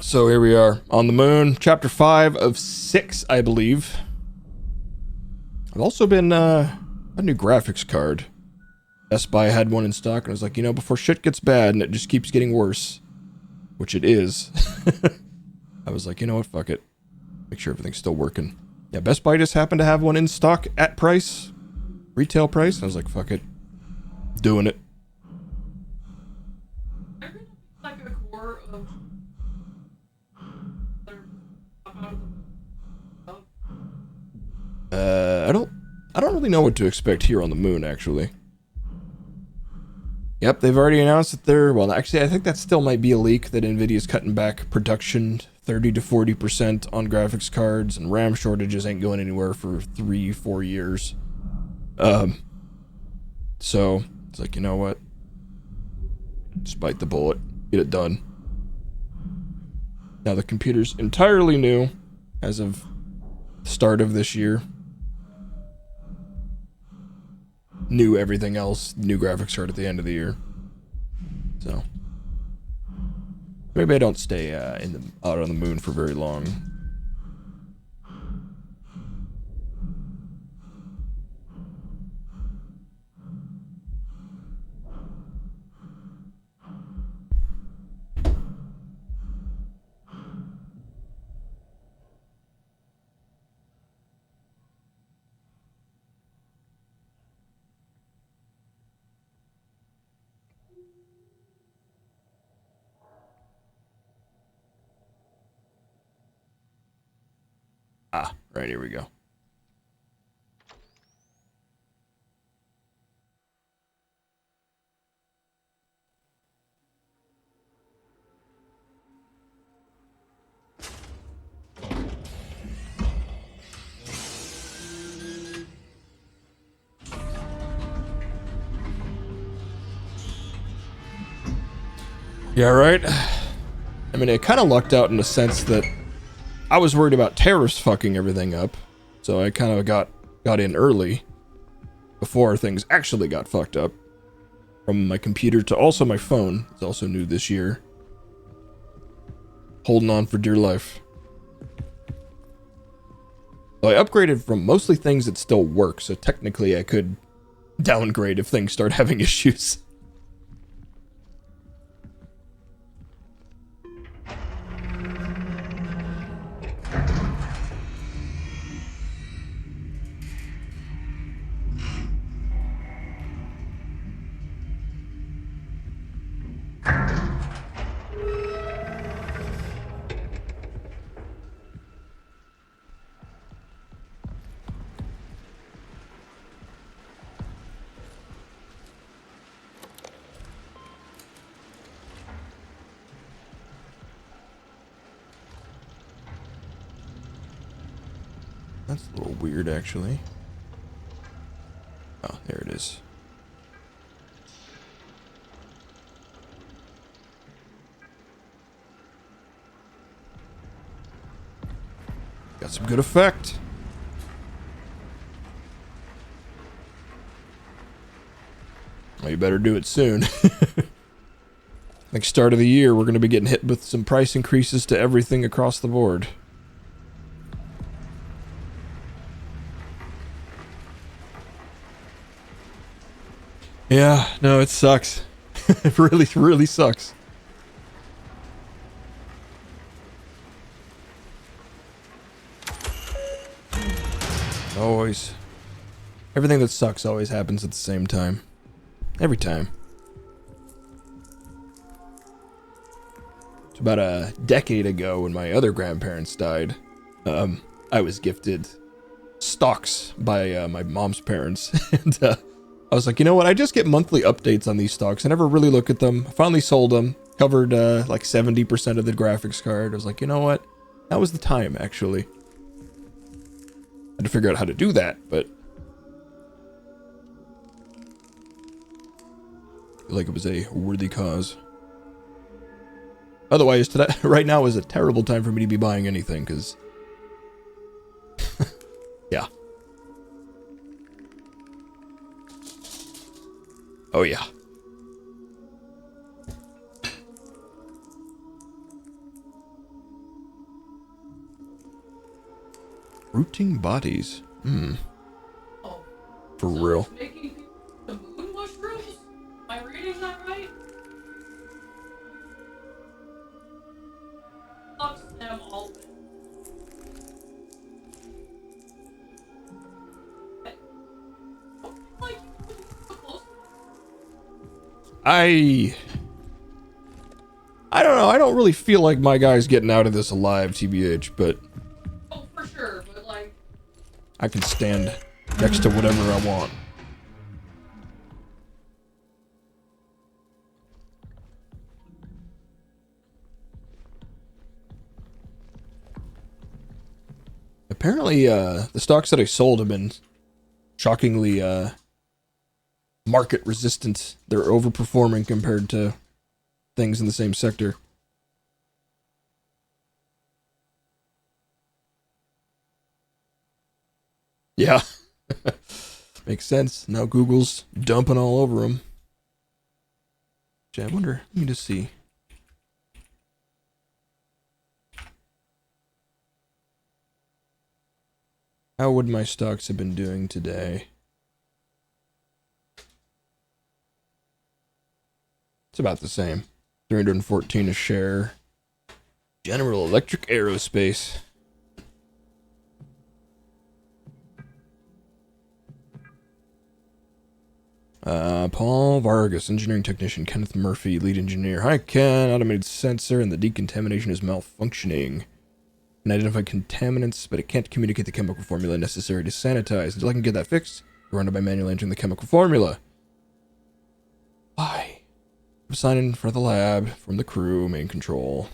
So here we are on the moon, chapter 5 of 6, I believe. I've also been, a new graphics card. Best Buy had one in stock, and I was like, you know, before shit gets bad and it just keeps getting worse, which it is, I was like, you know what, fuck it. Make sure everything's still working. Yeah, Best Buy just happened to have one in stock at price, retail price, and I was like, fuck it. Doing it. Like a core of I don't really know what to expect here on the moon, actually. Yep, they've already announced that they're, well, actually, I think that still might be a leak, that NVIDIA's cutting back production 30 to 40% on graphics cards, and RAM shortages ain't going anywhere for 3-4 years. So, it's like, you know what? Just bite the bullet. Get it done. Now, the computer's entirely new, as of the start of this year. New everything else, new graphics card at the end of the year. So maybe I don't stay out on the moon for very long. Ah, right, here we go. Yeah, right? I mean, it kind of lucked out in the sense that I was worried about tariffs fucking everything up, so I kind of got in early before things actually got fucked up. From my computer to also my phone. It's also new this year. Holding on for dear life. Well, I upgraded from mostly things that still work, so technically I could downgrade if things start having issues. That's a little weird, actually. Oh, there it is. Got some good effect. Well, you better do it soon. Like start of the year, we're going to be getting hit with some price increases to everything across the board. Yeah, no, it sucks. It really, really sucks. Always. Everything that sucks always happens at the same time. Every time. It's about a decade ago when my other grandparents died. I was gifted stocks by my mom's parents. And I was like, you know what? I just get monthly updates on these stocks. I never really look at them. I finally sold them. Covered like 70% of the graphics card. I was like, you know what? That was the time, actually. Had to figure out how to do that, but I feel like it was a worthy cause. Otherwise, today, right now is a terrible time for me to be buying anything, because... yeah. Oh, yeah. Rooting bodies. Oh, For so real. it's making people the moon mushrooms? Am I reading that right? Sucks them all. Like, so close. I don't know. I don't really feel like my guy's getting out of this alive, TBH, but Oh, for sure, but like, I can stand next to whatever I want. Apparently, the stocks that I sold have been shockingly, market resistant. They're overperforming compared to things in the same sector. Yeah. Makes sense. Now Google's dumping all over them. I wonder, let me just see. How would my stocks have been doing today? It's about the same. 314 a share. General Electric Aerospace. Paul Vargas, engineering technician. Kenneth Murphy, lead engineer. Hi, Ken. Automated sensor and the decontamination is malfunctioning. Can identify contaminants, but it can't communicate the chemical formula necessary to sanitize. Until I can get that fixed, we're run by manually entering the chemical formula. Why? I'm signing for the lab from the crew, main control.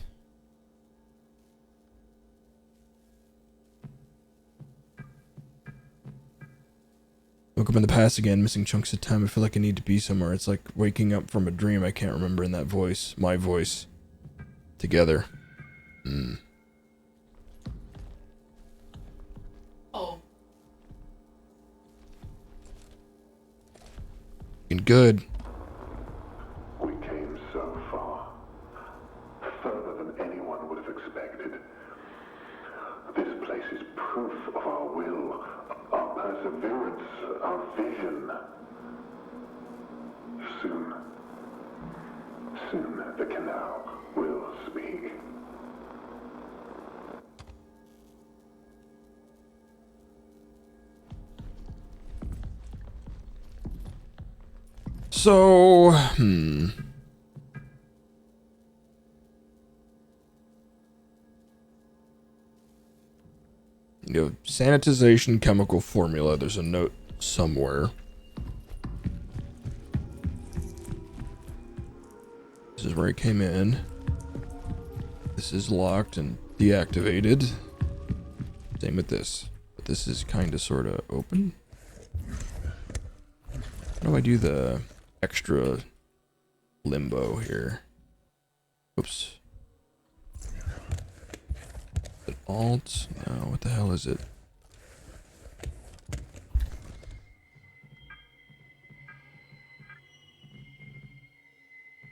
Woke up in the past again, missing chunks of time. I feel like I need to be somewhere. It's like waking up from a dream I can't remember in that voice. My voice. Together. oh, Looking good. We came so far. Further than anyone would have expected. This place is proof of our will, our perseverance, our vision. Soon the canal will speak. So, sanitization chemical formula. There's a note somewhere. This is where I came in. This is locked and deactivated. Same with this. But this is kind of sort of open. How do I do the extra limbo here? Oops. An alt? No, what the hell is it?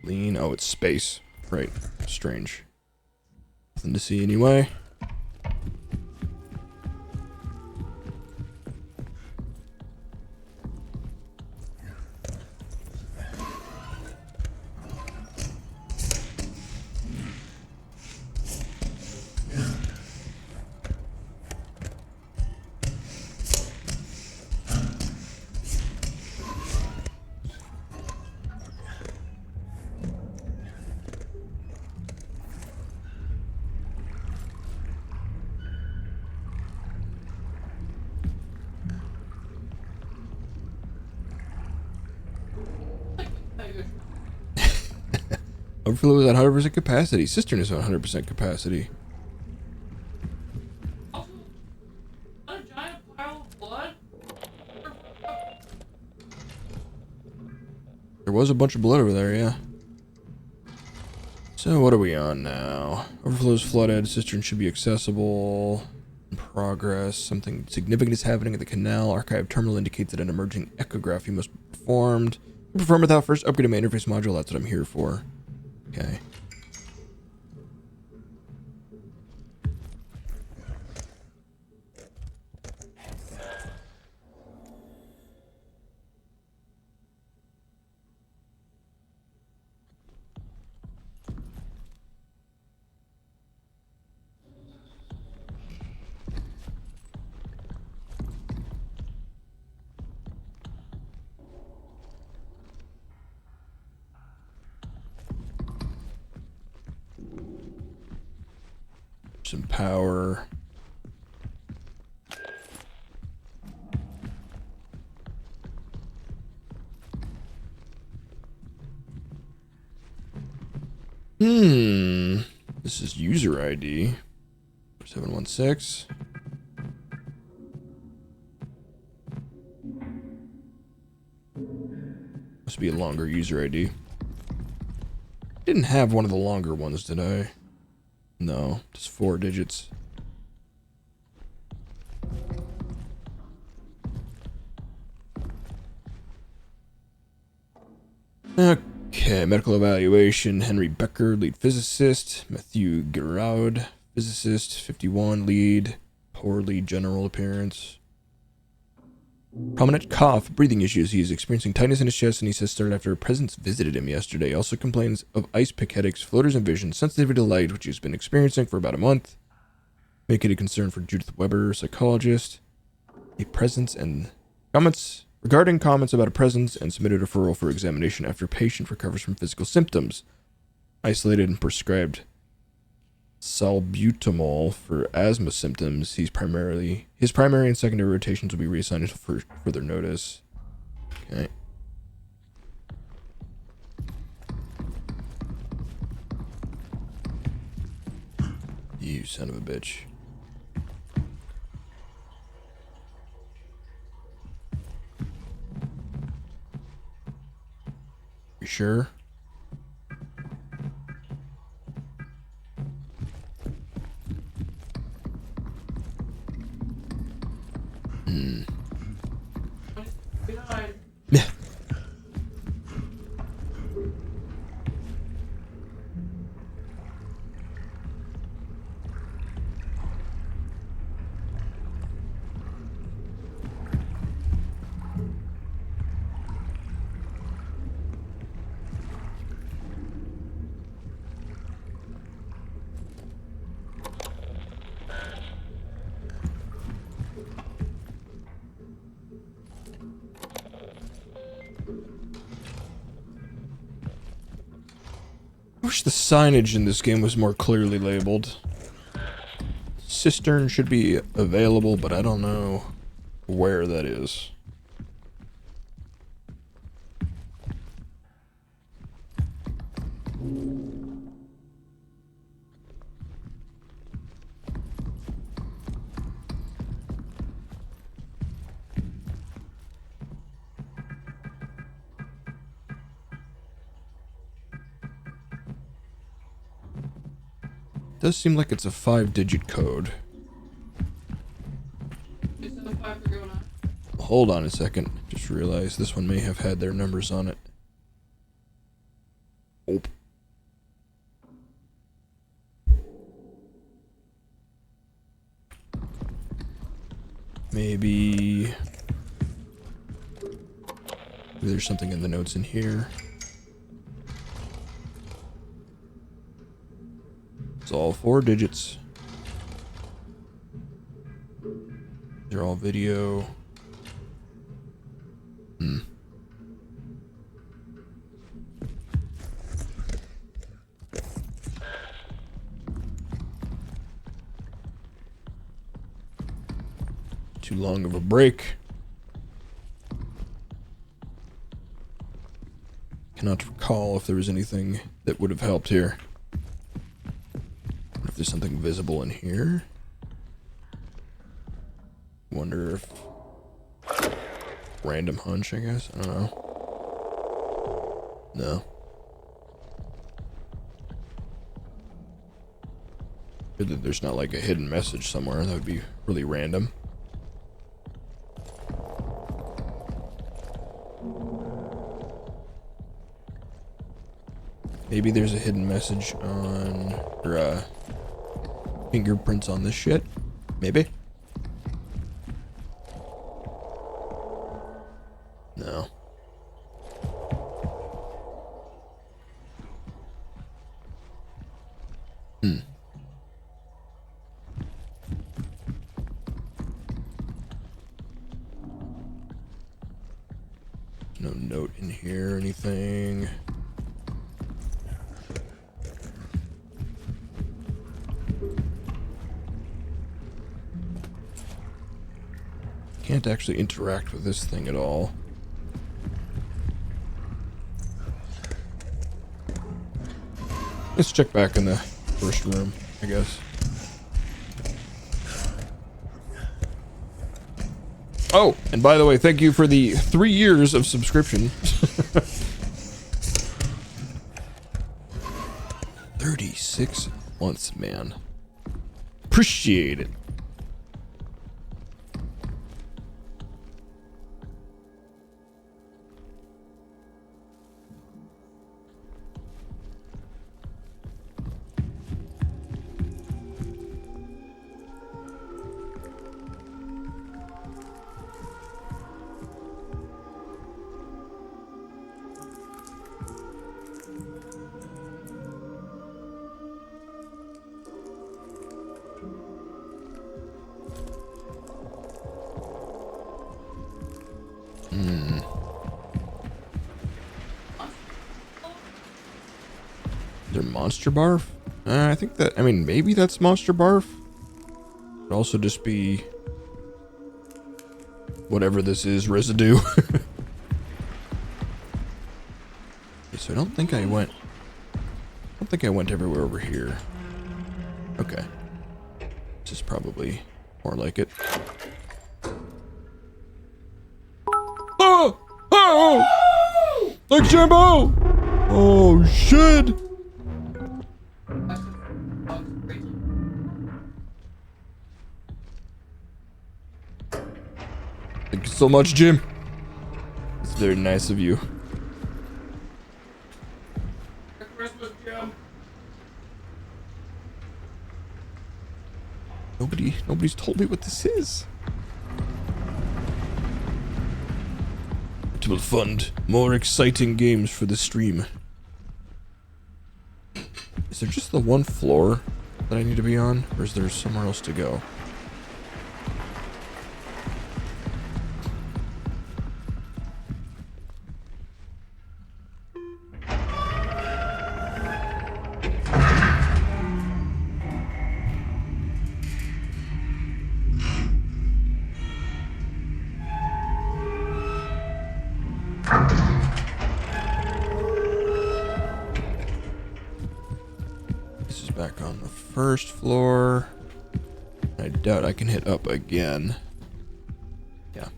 Lean. Oh, it's space. Right. Strange. Nothing to see anyway. Overflow is at 100% capacity. Cistern is at 100% capacity. also, a giant pile of blood? There was a bunch of blood over there, yeah. So what are we on now? Overflow's flooded. Cistern should be accessible. In progress. Something significant is happening at the canal. Archive terminal indicates that an emerging echography must be performed. Perform without first upgrading my interface module. That's what I'm here for. Okay. some power. This is user ID. 716. Must be a longer user ID. Didn't have one of the longer ones, did I? No, just 4 digits. Okay, medical evaluation. Henry Becker, lead physicist. Matthew Giraud, physicist. 51, lead. Poorly general appearance. Prominent cough, breathing issues. He is experiencing tightness in his chest, and he says started after a presence visited him yesterday. Also complains of ice pick headaches, floaters and vision, sensitivity to light, which he's been experiencing for about a month. Make it a concern for Judith Weber, psychologist. A presence and comments regarding comments about a presence and submitted a referral for examination after patient recovers from physical symptoms. Isolated and prescribed salbutamol for asthma symptoms. His primary and secondary rotations will be reassigned until further notice. Okay. You son of a bitch. You sure? Yeah. I wish the signage in this game was more clearly labeled. Cistern should be available, but I don't know where that is. Does seem like it's a 5-digit code. Hold on a second. Just realized this one may have had their numbers on it. Oh. Maybe there's something in the notes in here. It's all 4 digits. They're all video. Too long of a break. Cannot recall if there was anything that would have helped here. If there's something visible in here. Wonder if... Random hunch, I guess? I don't know. No. Good that there's not like a hidden message somewhere. That would be really random. Maybe there's a hidden message on... or, fingerprints on this shit. Maybe. No. No note in here or anything. Can't actually interact with this thing at all. Let's check back in the first room, I guess. Oh, and by the way, thank you for the 3 years of subscription. 36 months, man. Appreciate it. Is there Monster Barf? I think that, I mean, maybe that's Monster Barf. Could also just be whatever this is, residue. Okay, so I don't think I went everywhere over here. Okay. This is probably more like it. Oh! Oh! Like Jimbo! Oh, shit! Thank you so much, Jim. It's very nice of you. Merry Christmas, Jim. Nobody's told me what this is. It will fund more exciting games for the stream. Is there just the one floor that I need to be on, or is there somewhere else to go? This is back on the first floor. I doubt I can hit up again. Yeah.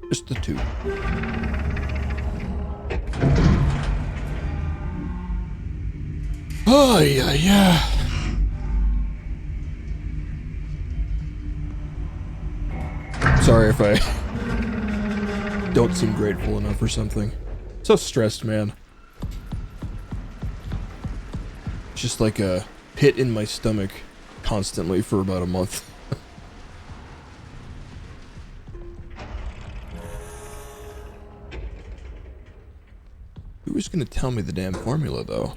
Just the two. Oh, yeah, yeah. Sorry if I don't seem grateful enough or something. So stressed, man. Just like a pit in my stomach constantly for about a month. Who was gonna tell me the damn formula, though?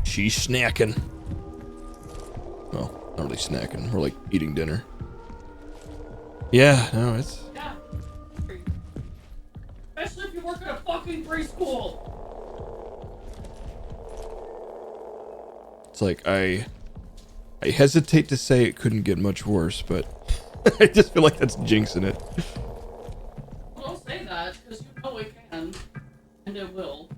She's snacking. Well, not really snacking. We're like eating dinner. Yeah, no, it's... Yeah. Especially if you work at a fucking preschool. It's like I hesitate to say it couldn't get much worse, but I just feel like that's jinxing it. Well, don't say that, because you know it can. And it will.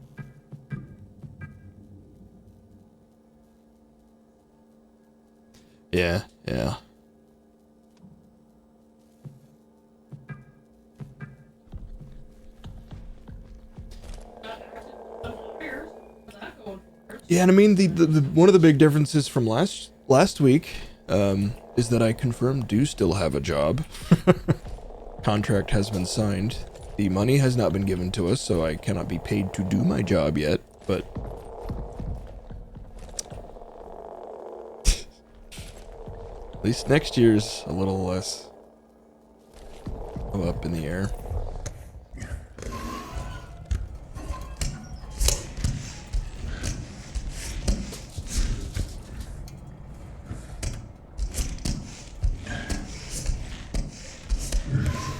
Yeah, yeah. Yeah, and I mean the one of the big differences from last week is is that I confirmed do still have a job. Contract has been signed. The money has not been given to us, so I cannot be paid to do my job yet, but... at least next year's a little less up in the air.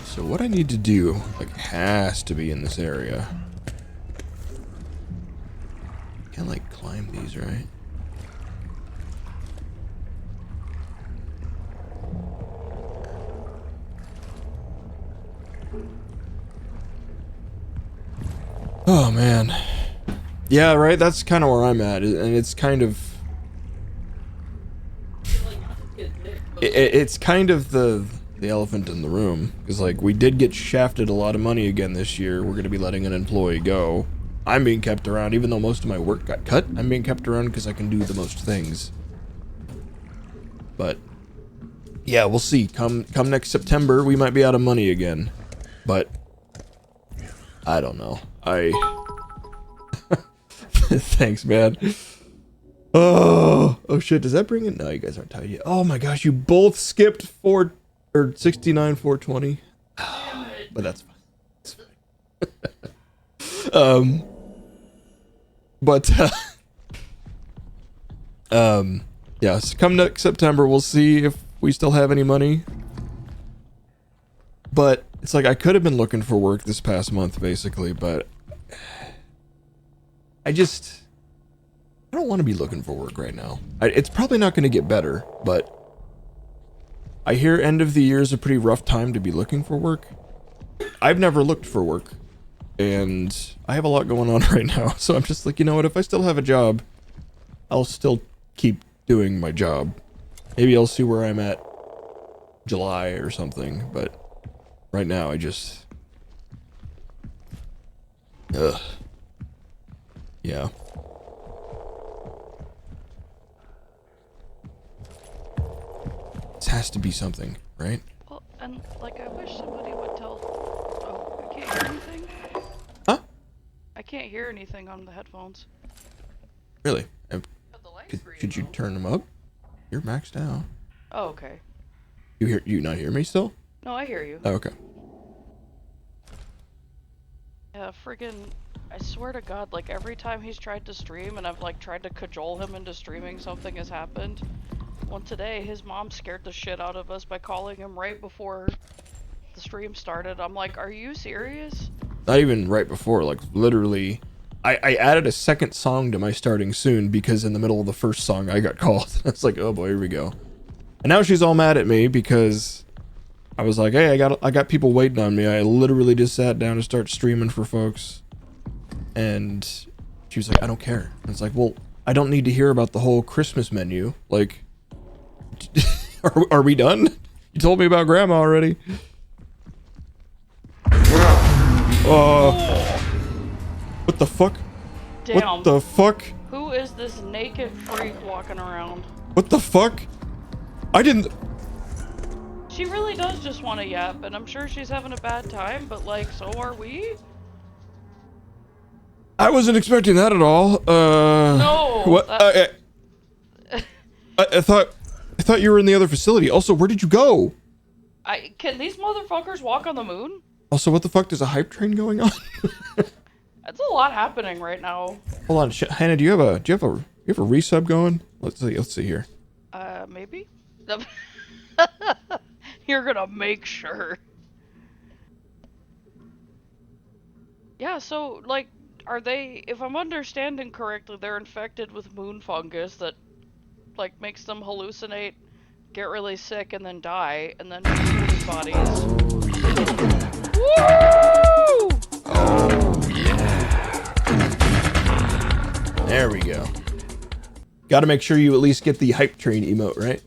So what I need to do, like, has to be in this area. Can't, like, climb these, right? Oh, man. Yeah, right? That's kind of where I'm at, and it's kind of... It's kind of the elephant in the room, because like we did get shafted a lot of money again this year. We're going to be letting an employee go. I'm being kept around, even though most of my work got cut. I'm being kept around because I can do the most things. But yeah, we'll see. Come next September, we might be out of money again. But I don't know. Thanks, man. Oh shit, does that bring it? No, you guys aren't tied yet. Oh my gosh, you both skipped 69 420. But that's fine. It's fine. Yeah, so come next September, we'll see if we still have any money. But it's like I could have been looking for work this past month, basically, but I don't want to be looking for work right now. It's probably not going to get better, but I hear end of the year is a pretty rough time to be looking for work. I've never looked for work, and I have a lot going on right now, so I'm just like, you know what, if I still have a job, I'll still keep doing my job. Maybe I'll see where I'm at July or something, but right now I just... Ugh. Yeah. This has to be something, right? Well, and like I wish somebody would tell. Oh, I can't hear anything. Huh? I can't hear anything on the headphones. Really? But the light's Could you turn them up? You're maxed out. Oh, okay. You not hear me still? No, I hear you. Oh, okay. Yeah, friggin', I swear to God, like every time he's tried to stream and I've like tried to cajole him into streaming, something has happened. Well, today his mom scared the shit out of us by calling him right before the stream started. I'm like, are you serious? Not even right before, like literally. I added a second song to my starting soon because in the middle of the first song I got called. It's like, oh boy, here we go. And now she's all mad at me because I was like, hey, I got people waiting on me. I literally just sat down to start streaming for folks. And she was like, I don't care. And it's like, well, I don't need to hear about the whole Christmas menu. Like, are we done? You told me about grandma already. What the fuck? Damn. What the fuck? Who is this naked freak walking around? What the fuck? I didn't... She really does just want to yap, and I'm sure she's having a bad time, but like, so are we? I wasn't expecting that at all. No. What? I thought you were in the other facility. Also, where did you go? Can these motherfuckers walk on the moon? Also, what the fuck? There's a hype train going on? That's a lot happening right now. Hold on, Hannah. Do you have a resub going? Let's see here. Maybe. You're gonna make sure. Yeah. So, like, are they? If I'm understanding correctly, they're infected with moon fungus that, like, makes them hallucinate, get really sick, and then die, and then human bodies. Woo! Oh yeah. There we go. Got to make sure you at least get the hype train emote, right?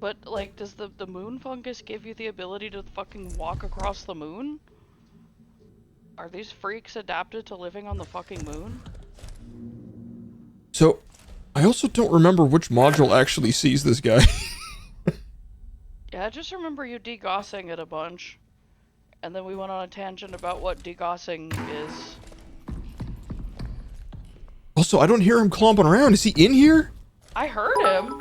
But, like, does the moon fungus give you the ability to fucking walk across the moon? Are these freaks adapted to living on the fucking moon? So, I also don't remember which module actually sees this guy. Yeah, I just remember you degossing it a bunch. And then we went on a tangent about what degossing is. Also, I don't hear him clomping around. Is he in here? I heard him.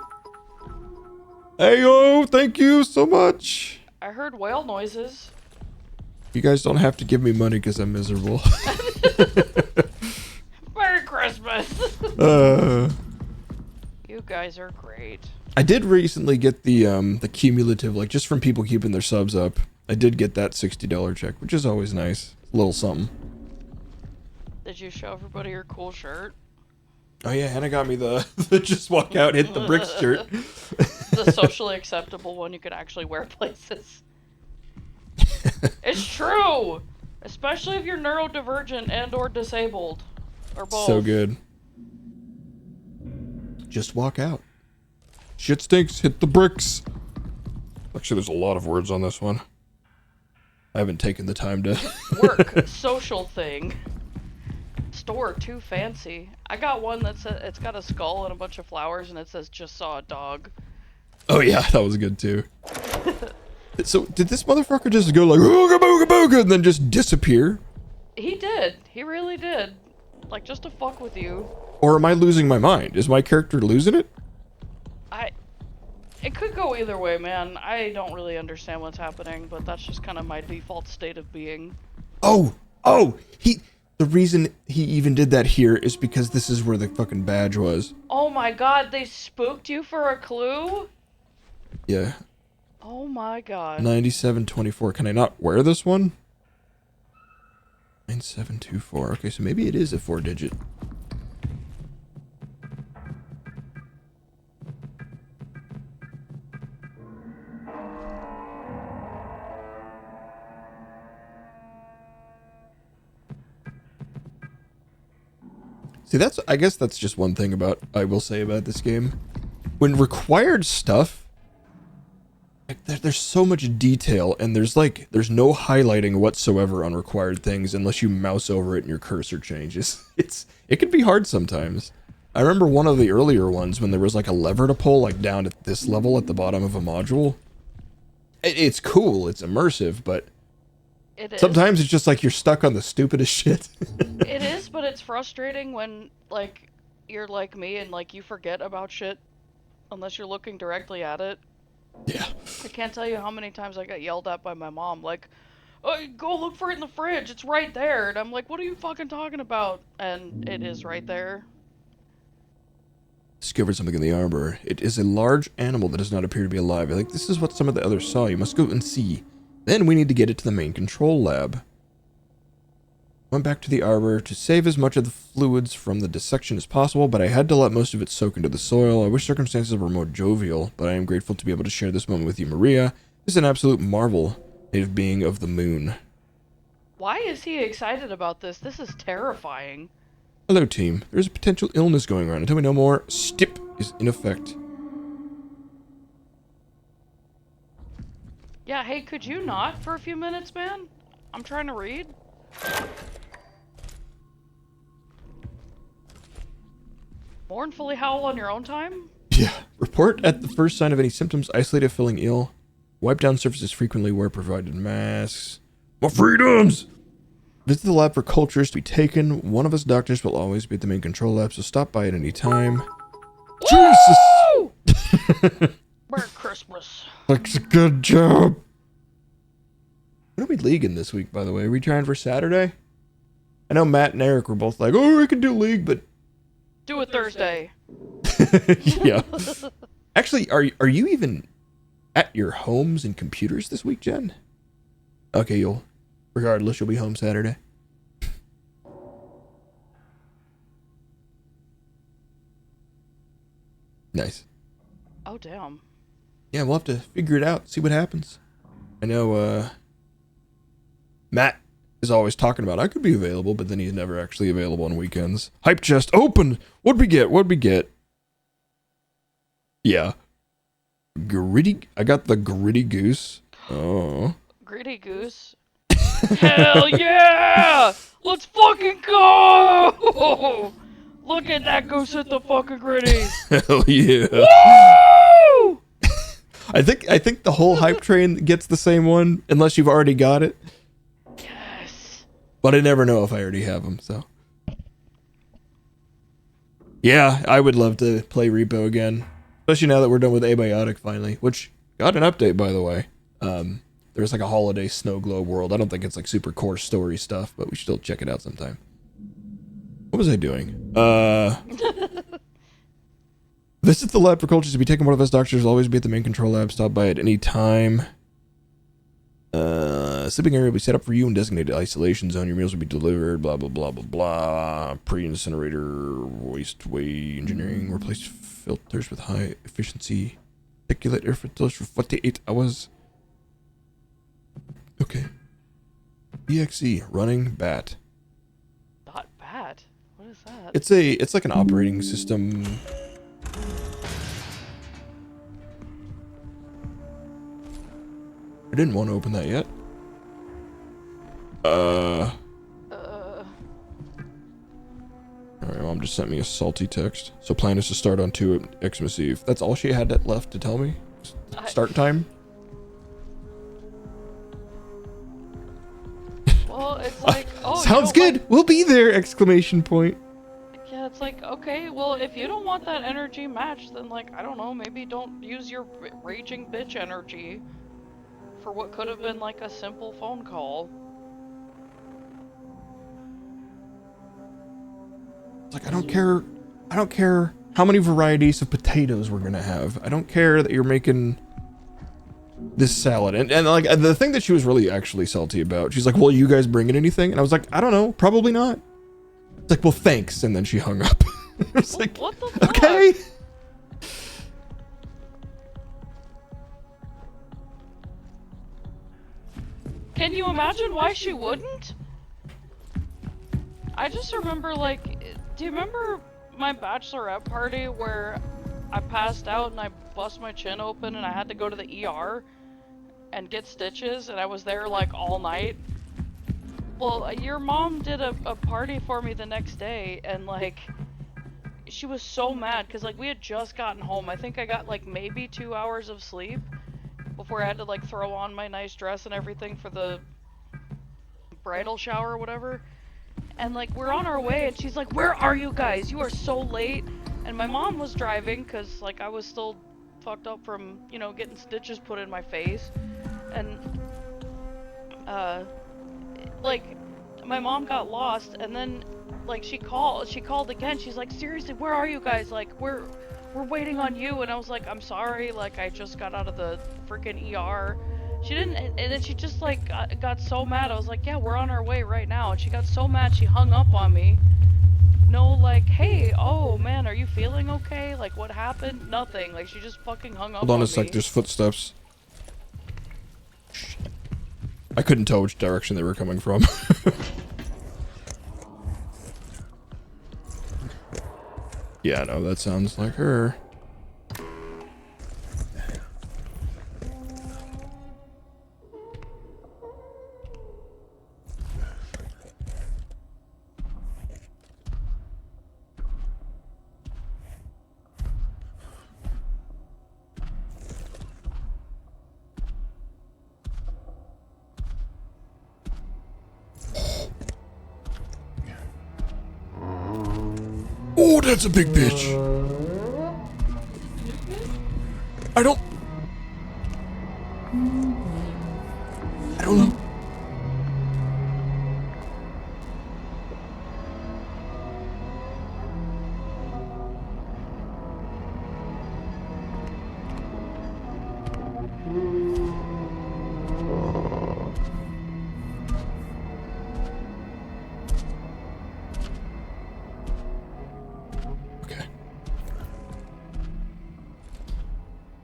Heyo, thank you so much. I heard whale noises. You guys don't have to give me money because I'm miserable. Merry Christmas! uh, You guys are great. I did recently get the cumulative, like just from people keeping their subs up. I did get that $60 check, which is always nice. A little something. Did you show everybody your cool shirt? Oh yeah, Hannah got me the just walk out, hit the bricks shirt. The socially acceptable one you can actually wear places. It's true! Especially if you're neurodivergent and or disabled. Or both. So good. Just walk out. Shit stinks, hit the bricks. Actually, there's a lot of words on this one. I haven't taken the time to... Work. Social thing. Store. Too fancy. I got one that says it's got a skull and a bunch of flowers and it says just saw a dog. Oh yeah, that was good too. So, did this motherfucker just go like, ooga booga booga, and then just disappear? He did. He really did. Like, just to fuck with you. Or am I losing my mind? Is my character losing it? It could go either way, man. I don't really understand what's happening, but that's just kind of my default state of being. Oh, the reason he even did that here is because this is where the fucking badge was. Oh my god, they spooked you for a clue? Yeah. Oh my god. 9724. Can I not wear this one? 9724. Okay, so maybe it is a 4-digit. See, I guess that's just one thing I will say about this game. When required stuff, like, there's so much detail, and there's no highlighting whatsoever on required things unless you mouse over it and your cursor changes. It can be hard sometimes. I remember one of the earlier ones when there was like a lever to pull, like down at this level at the bottom of a module. It's cool, it's immersive, but It is. sometimes it's just like you're stuck on the stupidest shit. It is, but it's frustrating when, like, you're like me and, like, you forget about shit unless you're looking directly at it. Yeah. I can't tell you how many times I got yelled at by my mom, like, oh, go look for it in the fridge, it's right there. And I'm like, what are you fucking talking about? And it is right there. Discovered something in the arbor. It is a large animal that does not appear to be alive. I think this is what some of the others saw. You must go and see. Then we need to get it to the main control lab. Went back to the arbor to save as much of the fluids from the dissection as possible, but I had to let most of it soak into the soil. I wish circumstances were more jovial, but I am grateful to be able to share this moment with you, Maria. This is an absolute marvel, native being of the moon. Why is he excited about this? This is terrifying. Hello, team. There is a potential illness going around. Until we know more, STIP is in effect. Yeah, hey, could you not for a few minutes, man? I'm trying to read. Mournfully howl on your own time? Yeah. Report at the first sign of any symptoms. Isolate if feeling ill. Wipe down surfaces frequently where provided masks. More freedoms! Visit the lab for cultures to be taken. One of us doctors will always be at the main control lab, so stop by at any time. Woo! Merry Christmas. Looks a good job. What are we leaguing this week, by the way? Are we trying for Saturday? I know Matt and Eric were both like, oh, we can do league, but... Do it Thursday. Yeah. Actually, are you even at your homes and computers this week, Jen? Okay, regardless, you'll be home Saturday. Nice. Oh, damn. Yeah, we'll have to figure it out, see what happens. I know, Matt is always talking about, I could be available, but then he's never actually available on weekends. Hype chest open! What'd we get? Yeah. I got the gritty goose. Oh. Gritty goose. Hell yeah! Let's fucking go! Look at that, go sit the fucking gritty. Hell yeah. Woo! I think the whole hype train gets the same one, unless you've already got it. Yes. But I never know if I already have them, so. Yeah, I would love to play Repo again. Especially now that we're done with Abiotic finally, which got an update, by the way. There's like a holiday snow globe world. I don't think it's like super core story stuff, but we should still check it out sometime. What was I doing? Visit the lab for cultures to be taken. One of us doctors will always be at the main control lab. Stop by at any time. Sleeping area will be set up for you in designated isolation zone. Your meals will be delivered. Blah, blah, blah, blah, blah. Pre-incinerator, wasteway engineering. Replace filters with high efficiency. Particulate air filters for 48 hours. Okay. EXE, running bat. Not bad. What is that? It's like an operating system. I didn't want to open that yet. Alright, Mom just sent me a salty text. So plan is to start on 2 at Xmas Eve. That's all she had left to tell me? Start time? Well, it's like, oh, Sounds good! Like, we'll be there! Exclamation point. yeah, it's like, okay, well, if you don't want that energy matched, then, like, I don't know, maybe don't use your raging bitch energy for what could have been, like, a simple phone call. It's like, I don't care how many varieties of potatoes we're gonna have. I don't care that you're making this salad. And like, the thing that she was really actually salty about, she's like, well, you guys bringing anything? And I was like, I don't know, probably not. It's like, well, thanks. And then she hung up. I was like, what the fuck? Okay. Can you imagine why she wouldn't? I just remember, like, do you remember my bachelorette party where I passed out and I bust my chin open and I had to go to the ER and get stitches and I was there, like, all night? Well, your mom did a party for me the next day and, like, she was so mad because, like, we had just gotten home. I think I got, like, maybe 2 hours of sleep before I had to, like, throw on my nice dress and everything for the bridal shower or whatever. And, like, we're on our way and she's like, where are you guys? You are so late. And my mom was driving because, like, I was still fucked up from, you know, getting stitches put in my face. And, like, my mom got lost and then, like, she called again. She's like, seriously, where are you guys? Like, we're waiting on you. And I was like, I'm sorry, like, I just got out of the freaking ER. She didn't, and then she just, like, got so mad. I was like, yeah, we're on our way right now. And she got so mad she hung up on me. No, like, hey, oh man, are you feeling okay? Like, what happened? Nothing. Like, she just fucking hung up on me. Hold on a sec, there's footsteps. I couldn't tell which direction they were coming from. Yeah, no, that sounds like her. Oh, that's a big bitch. I don't know.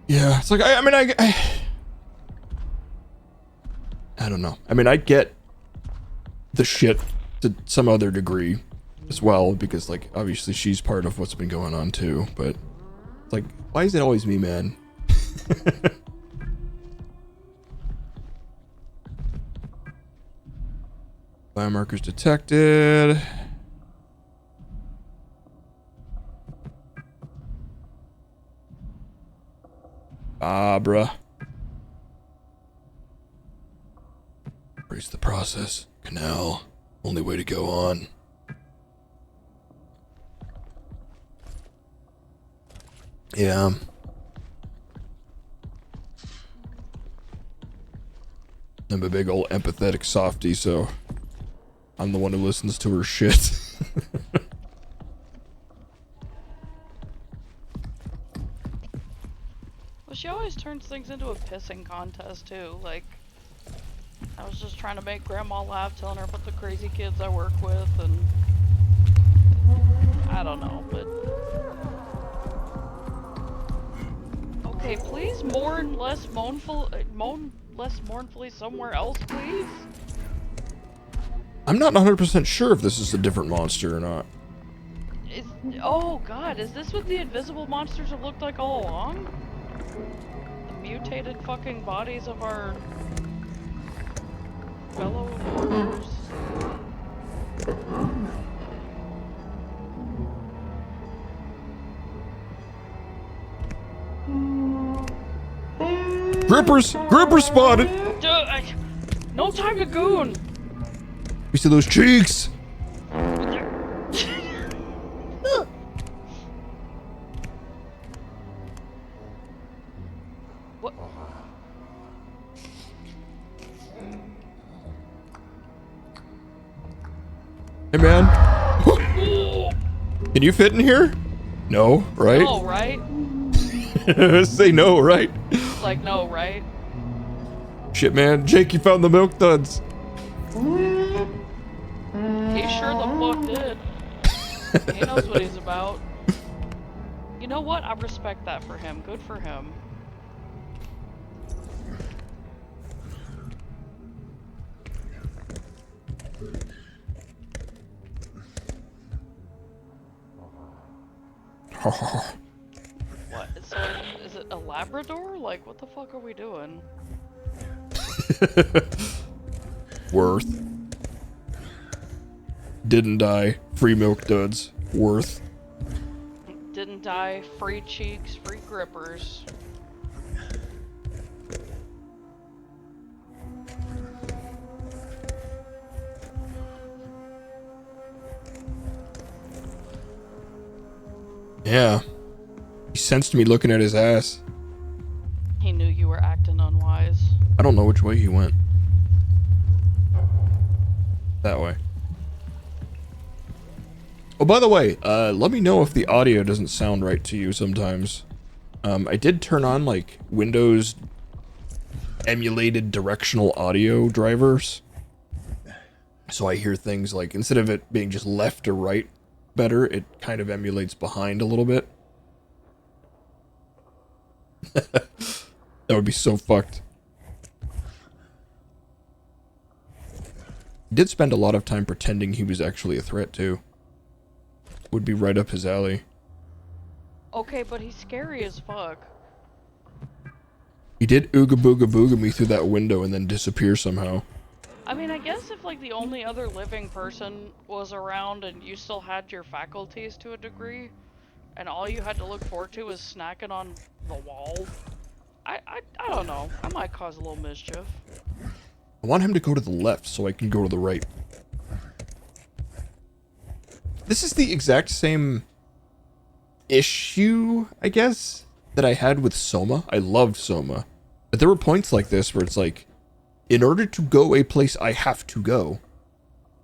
Yeah, it's like, I mean, I don't know. I mean, I get the shit to some other degree as well, because, like, obviously she's part of what's been going on too, but it's like, why is it always me, man? Biomarkers detected. Bruh. Trace the process. Canal. Only way to go on. Yeah. I'm a big old empathetic softie, so I'm the one who listens to her shit. Well, she always turns things into a pissing contest too. Like, I was just trying to make Grandma laugh, telling her about the crazy kids I work with, and I don't know, but okay, please mourn less mournfully somewhere else, please. I'm not 100% sure if this is a different monster or not. Oh god, is this what the invisible monsters have looked like all along? The mutated fucking bodies of our fellow mourners? Grippers spotted! No time to goon! We see those cheeks! What? Hey man. Can you fit in here? No, right? No, right? Say no, right? Like, no, right? Shit, man. Jake, you found the milk duds. He sure the fuck did. He knows what he's about. You know what? I respect that for him. Good for him. What? So, is it a Labrador? Like, what the fuck are we doing? Worth. Didn't die. Free milk duds. Worth. Didn't die. Free cheeks. Free grippers. Yeah. He sensed me looking at his ass. He knew you were acting unwise. I don't know which way he went. That way. Oh, by the way, let me know if the audio doesn't sound right to you sometimes. I did turn on, like, Windows emulated directional audio drivers. So I hear things like, instead of it being just left or right better, it kind of emulates behind a little bit. That would be so fucked. He did spend a lot of time pretending he was actually a threat, too. Would be right up his alley. Okay, but he's scary as fuck. He did ooga booga booga me through that window and then disappear somehow. I mean, I guess if, like, the only other living person was around and you still had your faculties to a degree, and all you had to look forward to was snacking on the wall, I don't know. I might cause a little mischief. I want him to go to the left so I can go to the right. This is the exact same issue, I guess, that I had with Soma. I loved Soma. But there were points like this where it's like, in order to go a place I have to go,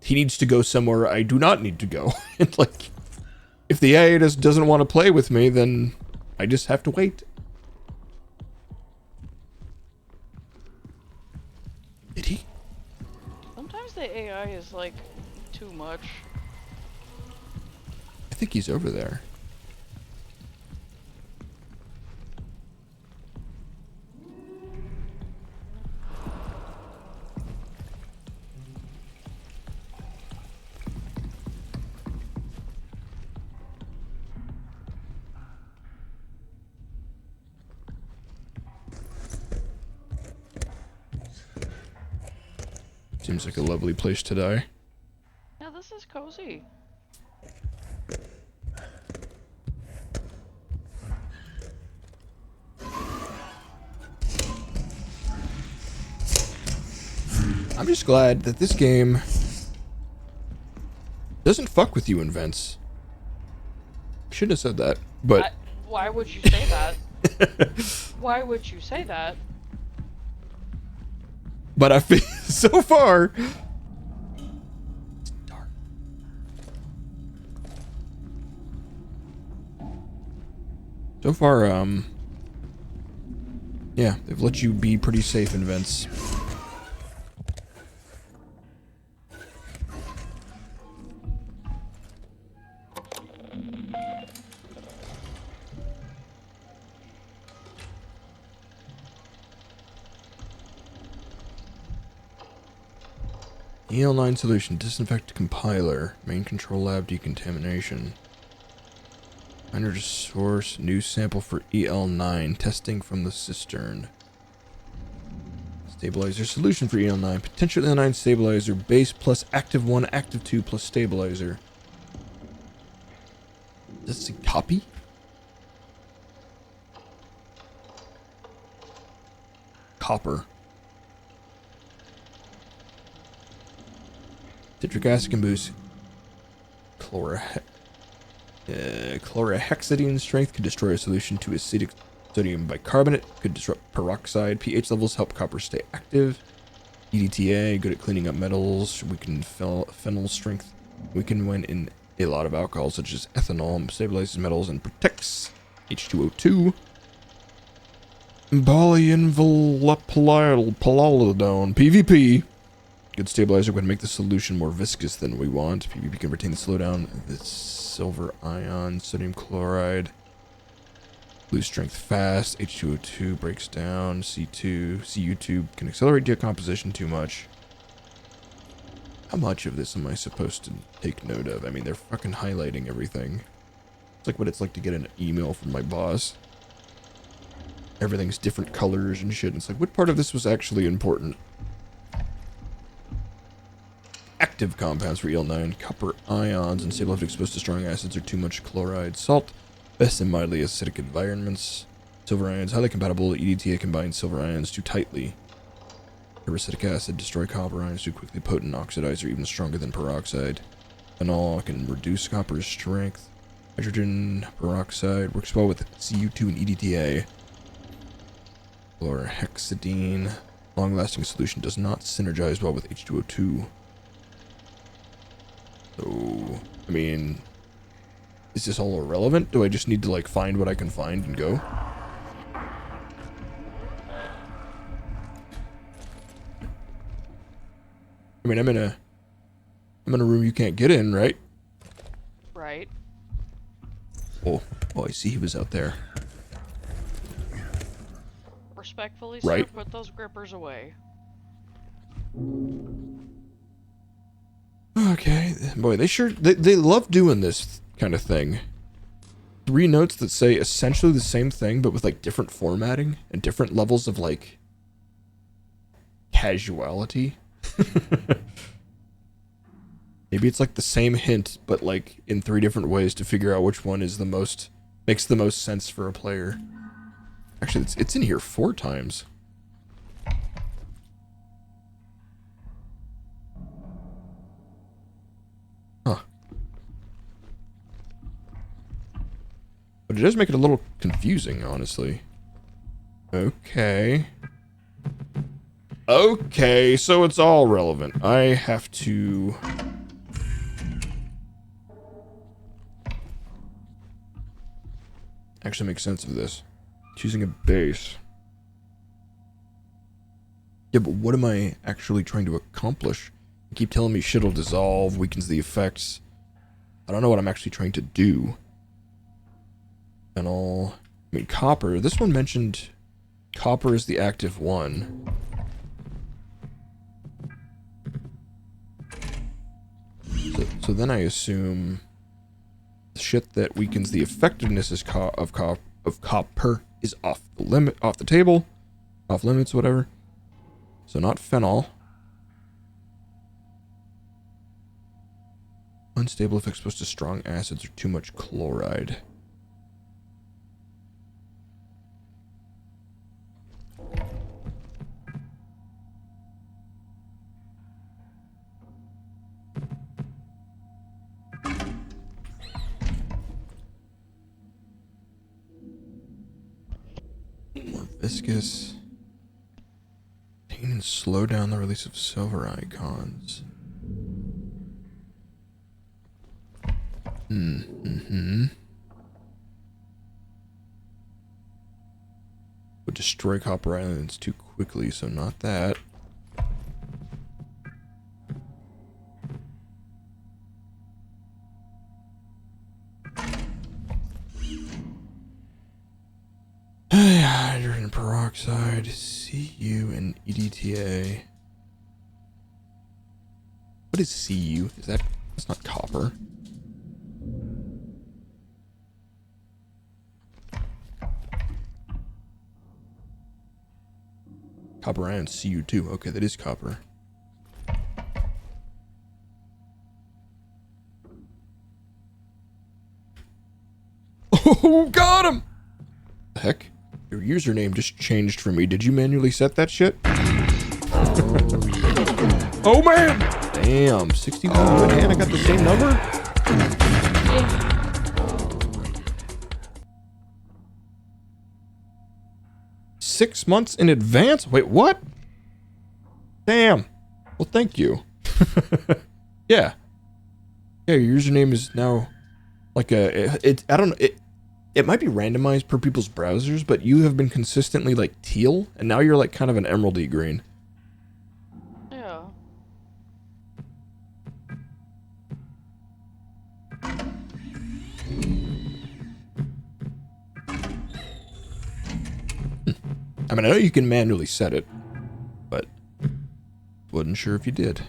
he needs to go somewhere I do not need to go. And like, if the AI doesn't want to play with me, then I just have to wait. Did he? Sometimes the AI is, like, too much. I think he's over there. Seems like a lovely place to die. Yeah, this is cozy. I'm just glad that this game doesn't fuck with you in vents. Shouldn't have said that, but Why would you say that? Why would you say that? but I feel so far. It's dark. So far, yeah, they've let you be pretty safe in vents. EL9 solution, disinfect compiler, main control lab decontamination. Finder source, new sample for EL9, testing from the cistern. Stabilizer solution for EL9, potential EL9 stabilizer, base plus active 1, active 2 plus stabilizer. Does it say copy? Copper. Citric acid can boost chlorhexidine strength, could destroy a solution to acidic sodium bicarbonate, could disrupt peroxide. pH levels help copper stay active. EDTA, good at cleaning up metals, weaken phenol strength, weaken when in a lot of alcohols such as ethanol, stabilizes metals and protects. H2O2. Polyinvalopolidone, PvP. Good stabilizer would make the solution more viscous than we want. PvP can retain the slowdown. The silver ion, sodium chloride. Lose strength fast. H2O2 breaks down. Cu2 can accelerate decomposition too much. How much of this am I supposed to take note of? I mean, they're fucking highlighting everything. It's like what it's like to get an email from my boss. Everything's different colors and shit. It's like, what part of this was actually important? Active compounds for EL9, copper ions, and stable if exposed to strong acids or too much chloride. Salt, best in mildly acidic environments. Silver ions, highly compatible. EDTA combines silver ions too tightly. Peracetic acid, destroy copper ions too quickly. Potent oxidizer, even stronger than peroxide. Phenol can reduce copper's strength. Hydrogen peroxide works well with Cu2 and EDTA. Chlorhexidine, long-lasting solution, does not synergize well with H2O2. So, I mean, is this all irrelevant? Do I just need to, like, find what I can find and go? I mean, I'm in a room you can't get in, right? Right. Oh, I see he was out there. Respectfully, Right. sir, put those grippers away. Okay, boy, they love doing this kind of thing. 3 notes that say essentially the same thing, but with like different formatting and different levels of like casuality. Maybe it's like the same hint, but like in 3 different ways to figure out which one is the most makes the most sense for a player. Actually, it's in here 4 times. Huh. But it does make it a little confusing, honestly. Okay. Okay, so it's all relevant. I have to... actually make sense of this. Choosing a base. Yeah, but what am I actually trying to accomplish? You keep telling me shit'll dissolve, weakens the effects. I don't know what I'm actually trying to do. And all... I mean, copper. This one mentioned copper is the active one. So then I assume the shit that weakens the effectiveness of copper is off the table, off limits, whatever. So not phenol. Unstable if exposed to strong acids or too much chloride. Viscous. Contain and slow down the release of silver icons. Would destroy copper islands too quickly, so not that. Hydrogen peroxide, Cu, and EDTA. What is Cu? Is that... That's not copper. Copper ion, Cu2. Okay, that is copper. Oh, got him! The heck? Your username just changed for me. Did you manually set that shit? Oh, man! Damn, 61 and I got the same number? Yeah. 6 months in advance? Wait, what? Damn. Well, thank you. Yeah. Yeah, your username is now like I don't know, it might be randomized per people's browsers, but you have been consistently like teal, and now you're like kind of an emeraldy green. Yeah. I mean, I know you can manually set it, but wasn't sure if you did.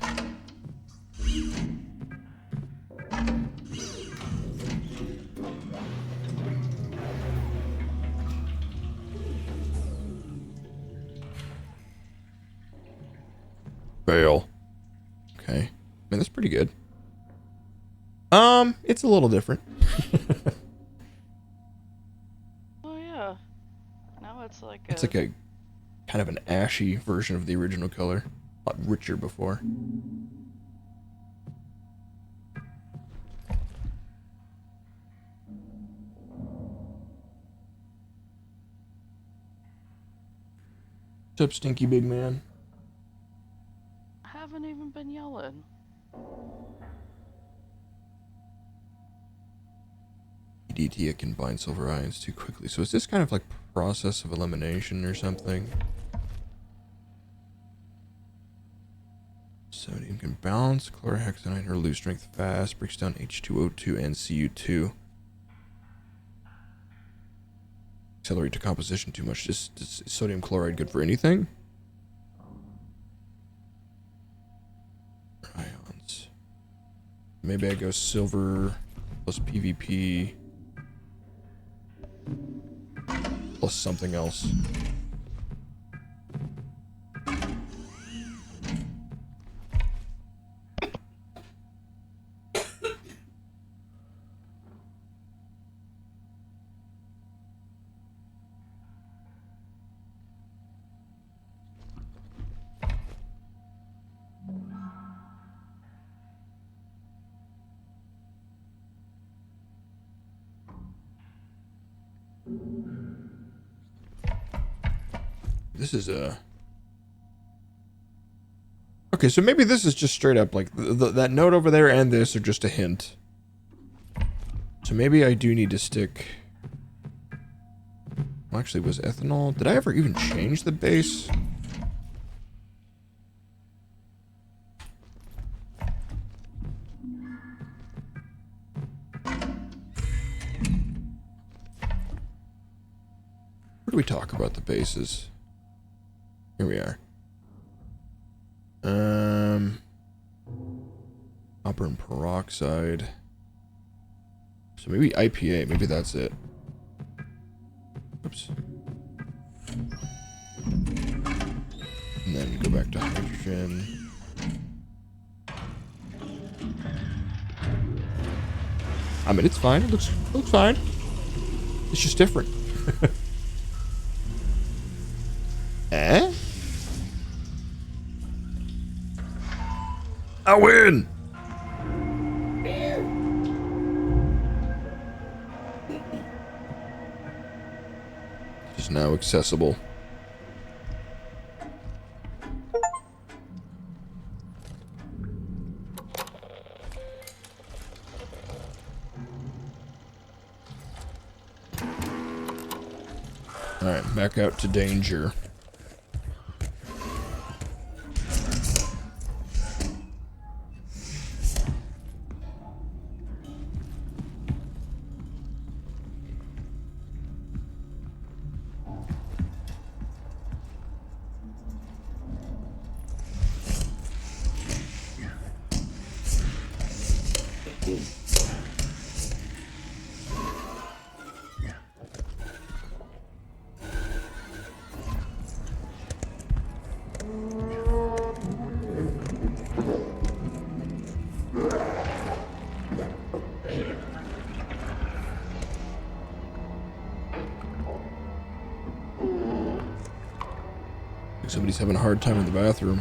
Fail. Okay. I mean, that's pretty good. It's a little different. Oh yeah. Now it's like It's like a kind of an ashy version of the original color. A lot richer before. What's up, stinky big man? I haven't even been yelling. EDTA can bind silver ions too quickly. So is this kind of like process of elimination or something? Sodium can balance chlorhexanide or lose strength fast. Breaks down H2O2 and Cu2. Accelerate decomposition too much. Is sodium chloride good for anything? Ions. Maybe I go silver plus PvP plus something else. This is a... Okay, so maybe this is just straight up, like, that note over there and this are just a hint. So maybe I do need to stick... Well, actually, was ethanol... Did I ever even change the base? Where do we talk about the bases? Here we are. Copper and peroxide. So maybe IPA, maybe that's it. Oops. And then go back to hydrogen. I mean, it's fine. It looks fine. It's just different. Eh? I win! Is now accessible. Alright, back out to danger. Somebody's having a hard time in the bathroom.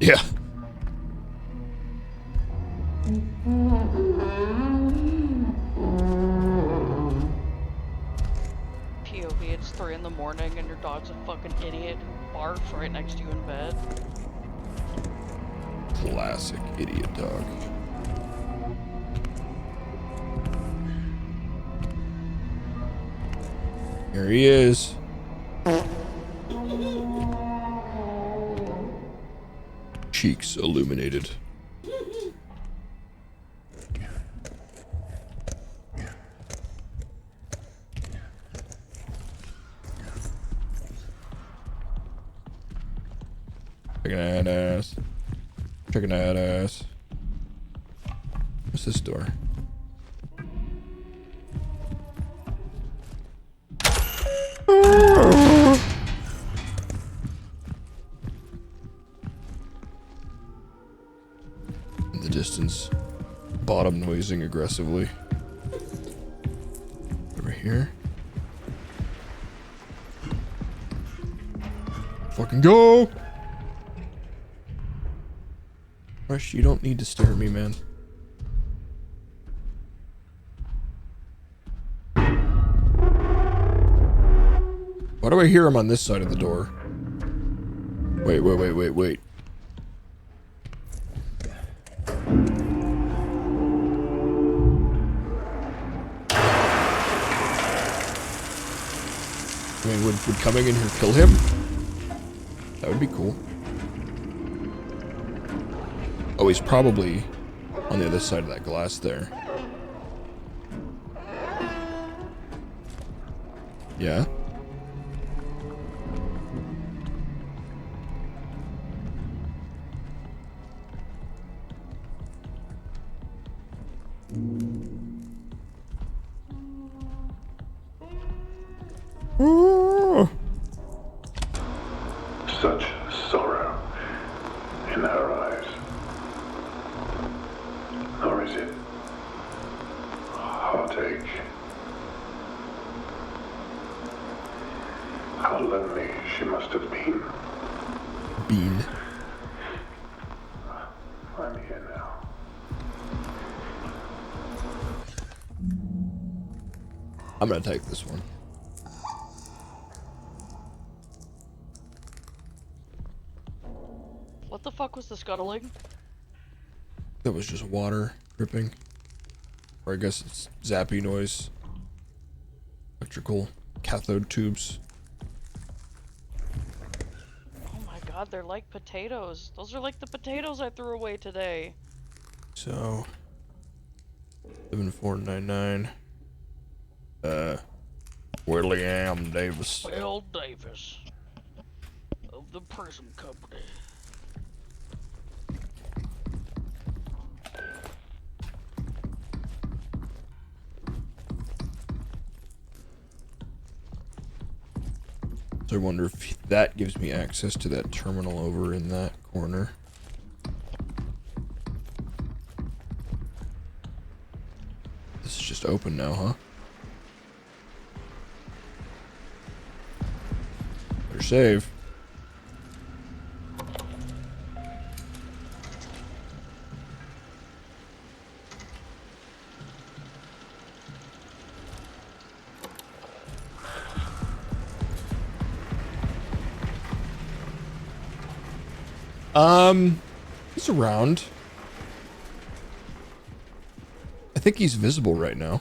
Yeah. POV, it's 3 in the morning and your dog's a fucking idiot who barfs right next to you in bed. Classic idiot dog. Here he is. Cheeks illuminated. Checking that ass. Checking that ass. What's this door? In the distance, bottom noising aggressively. Over here. Fucking go! Rush, you don't need to stare at me, man. Why do I hear him on this side of the door? Wait. I mean, would coming in here kill him? That would be cool. Oh, he's probably on the other side of that glass there. Yeah? Ooh. Such sorrow in her eyes. Or is it heartache? How lonely she must have been. Bean. I'm here now. I'm gonna take this one. What the fuck was the scuttling? That was just water dripping. Or I guess it's zappy noise. Electrical cathode tubes. Oh my god, they're like potatoes. Those are like the potatoes I threw away today. So 7499. William Davis. Will Davis of the Prism Company. So I wonder if that gives me access to that terminal over in that corner. This is just open now, huh? Better save. He's around. I think he's visible right now.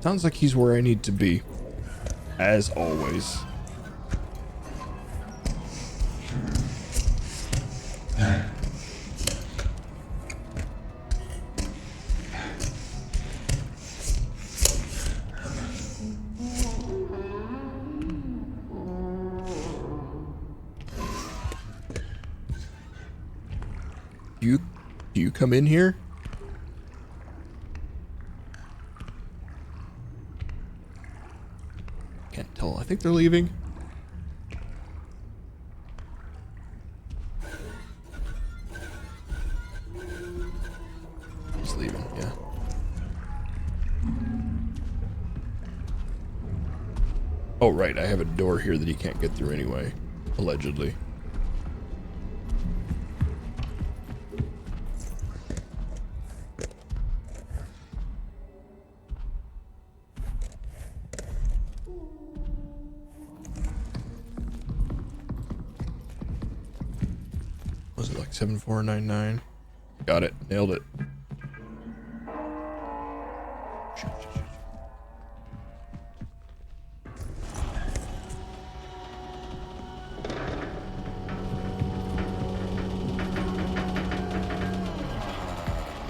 Sounds like he's where I need to be. As always. Do you come in here? Can't tell. I think they're leaving. He's leaving, yeah. Oh, right. I have a door here that he can't get through anyway. Allegedly. Was it like 7499? Got it. Nailed it. Shoot.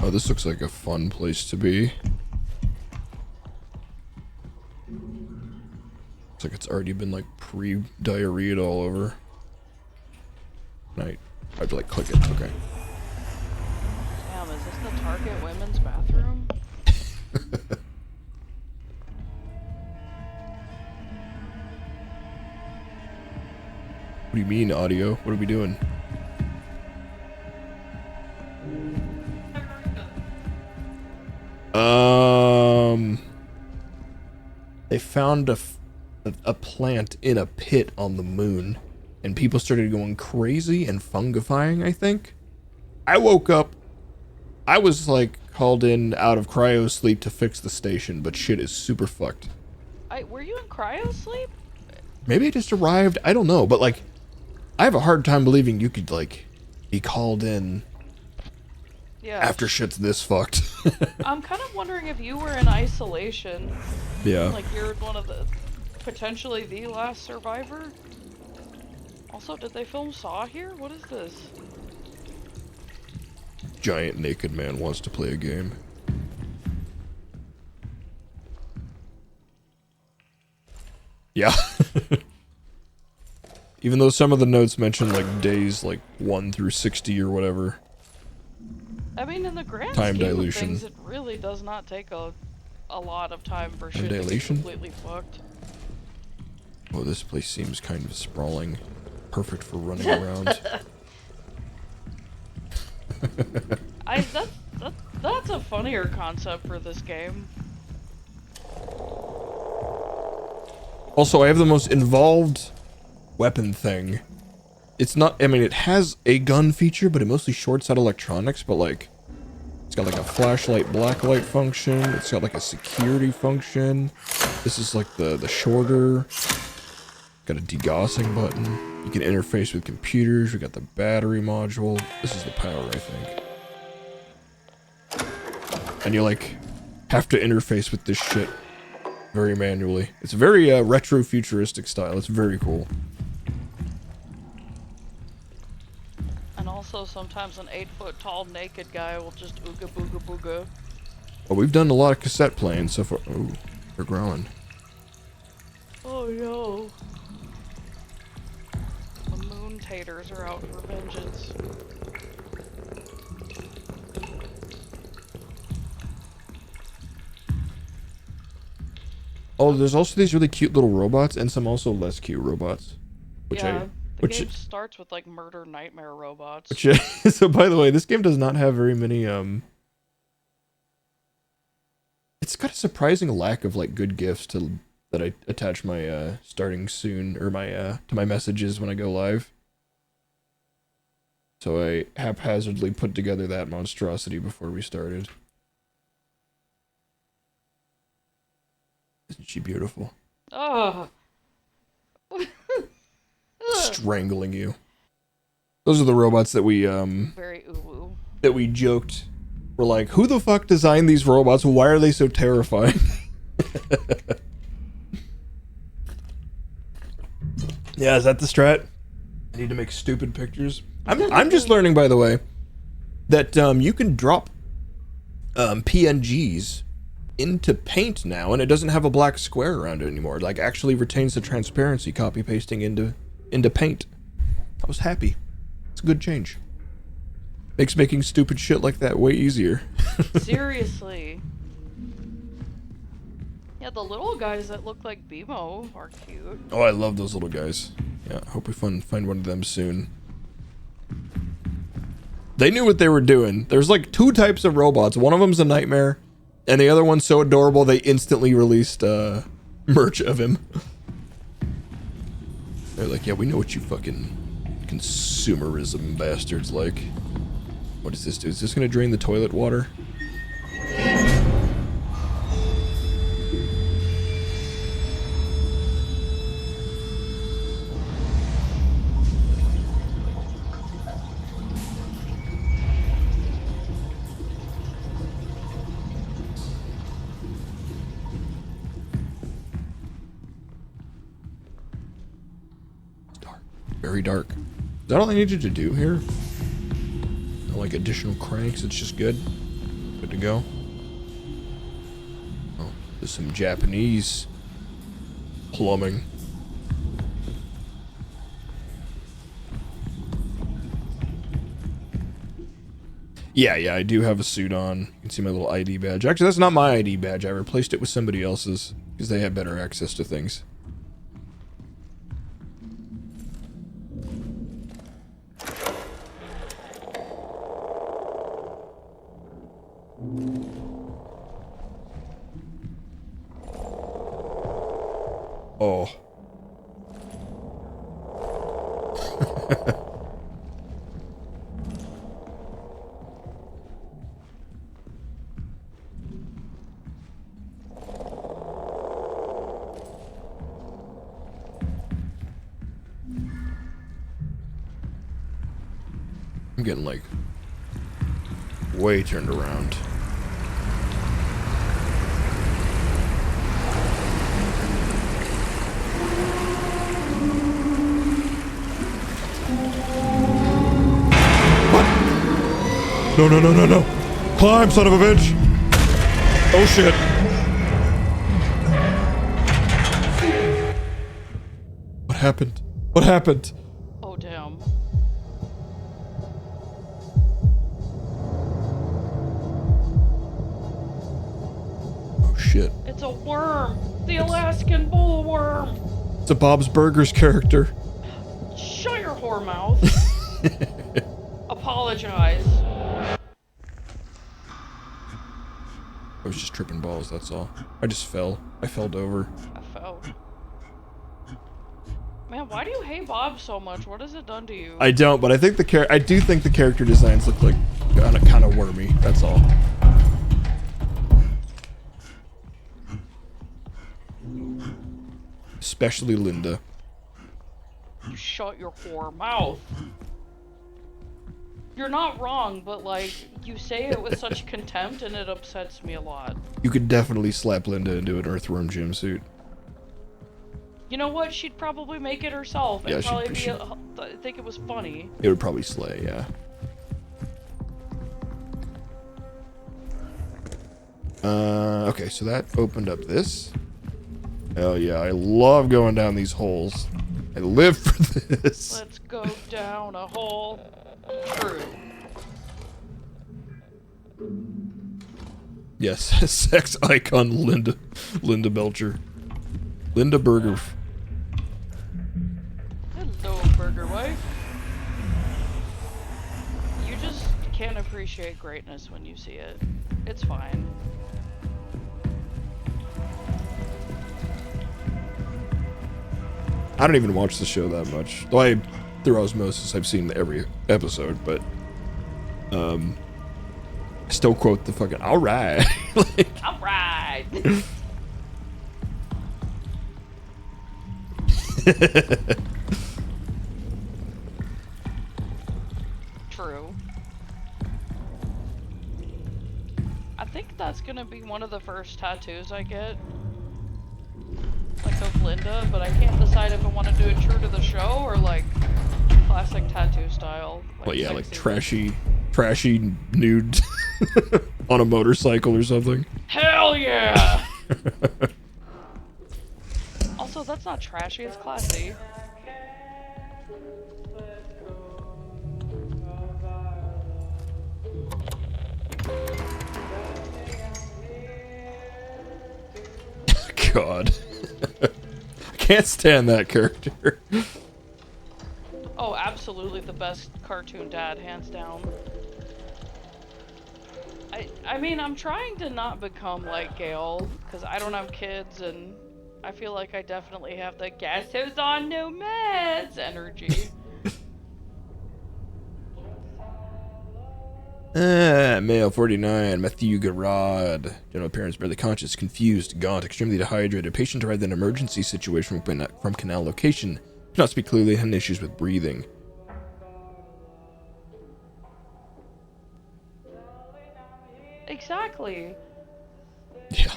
Oh, this looks like a fun place to be. Looks like it's already been like pre-diarrheaed all over. Right. I have to like click it. Okay. Damn, is this the Target women's bathroom? What do you mean, audio? What are we doing? They found a plant in a pit on the moon, and people started going crazy and fungifying, I think. I woke up, I was like called in out of cryo sleep to fix the station, but shit is super fucked. Were you in cryo sleep? Maybe I just arrived, I don't know, but like, I have a hard time believing you could like be called in after shit's this fucked. I'm kind of wondering if you were in isolation. Yeah. Like you're one of the, potentially the last survivor. Also, did they film Saw here? What is this? Giant naked man wants to play a game. Yeah. Even though some of the notes mention like days like 1 through 60 or whatever. I mean, in the grand Time scheme dilation. of things, it really does not take a lot of time for shit to be dilation? completely fucked. Oh, this place seems kind of sprawling. Perfect for running around. That's a funnier concept for this game. Also, I have the most involved weapon thing. It's not, I mean, it has a gun feature, but it mostly shorts out electronics, but like, it's got like a flashlight, blacklight function. It's got like a security function. This is like the shorter. Got a degaussing button. You can interface with computers. We got the battery module. This is the power, I think. And you like have to interface with this shit very manually. It's very retro futuristic style. It's very cool. And also, sometimes an 8-foot tall naked guy will just ooga booga booga. Well, we've done a lot of cassette playing so far. Ooh, they're growing. Oh no. The moon taters are out for vengeance. Oh, there's also these really cute little robots and some also less cute robots. The game starts with like murder nightmare robots. So by the way, this game does not have very many it's got a surprising lack of like good gifts that I attach my starting soon or my to my messages when I go live. So I haphazardly put together that monstrosity before we started. Isn't she beautiful? Oh. Strangling you. Those are the robots that we Very ooh-woo. that we joked. We're like, who the fuck designed these robots? Why are they so terrifying? Yeah, is that the strat? I need to make stupid pictures. I'm just learning, by the way, that you can drop PNGs into Paint now, and it doesn't have a black square around it anymore. It, like, actually retains the transparency, copy pasting into Paint. I was happy. It's a good change. Makes making stupid shit like that way easier. Seriously. Yeah, the little guys that look like BMO are cute. Oh, I love those little guys. Yeah, hope we find one of them soon. They knew what they were doing. There's like 2 types of robots. One of them's a nightmare, and the other one's so adorable they instantly released merch of him. They're like, yeah, we know what you fucking consumerism bastards like. What does this do? Is this gonna drain the toilet water? Very dark. Is that all I need you to do here? No, like additional cranks, it's just good. Good to go. Oh, there's some Japanese plumbing. Yeah, I do have a suit on. You can see my little ID badge. Actually, that's not my ID badge. I replaced it with somebody else's because they have better access to things. Oh. I'm getting like way turned around. No. Climb, son of a bitch. Oh, shit. What happened? What happened? Oh, damn. Oh, shit. It's a worm. The Alaskan bullworm. It's a Bob's Burgers character. Shut your whore mouth. Apologize. I was just tripping balls, that's all. I just fell. I felled over. I fell. Man, why do you hate Bob so much? What has it done to you? I don't, but I think I do think the character designs look like kind of wormy. That's all. Especially Linda. You shut your whore mouth. You're not wrong, but like, you say it with such contempt and it upsets me a lot. You could definitely slap Linda into an Earthworm Jim suit. You know what? She'd probably make it herself. Yeah, And probably she'd- I think it was funny. It would probably slay, yeah. Okay, so that opened up this. Hell yeah, I love going down these holes. I live for this. Let's go down a hole. True. Yes, sex icon Linda Belcher. Linda Burger. Hello, burger wife. You just can't appreciate greatness when you see it. It's fine. I don't even watch the show that much. Though through osmosis, I've seen every episode, but I still quote the fucking "all right." Like, All right. True. I think that's gonna be one of the first tattoos I get. like of Linda, but I can't decide if I want to do it true to the show or like classic tattoo style. Well, yeah, like sexy. trashy nude on a motorcycle or something. Hell yeah! Also, that's not trashy, it's classy. God. I can't stand that character. Oh, absolutely the best cartoon dad, hands down. I mean, I'm trying to not become like Gale, because I don't have kids, and I feel like I definitely have the guess who's on no meds energy. Male 49, Matthew Garrod. General appearance barely conscious, confused, gaunt, extremely dehydrated. Patient arrived in an emergency situation from canal location. Cannot speak clearly, had issues with breathing. Exactly. Yeah.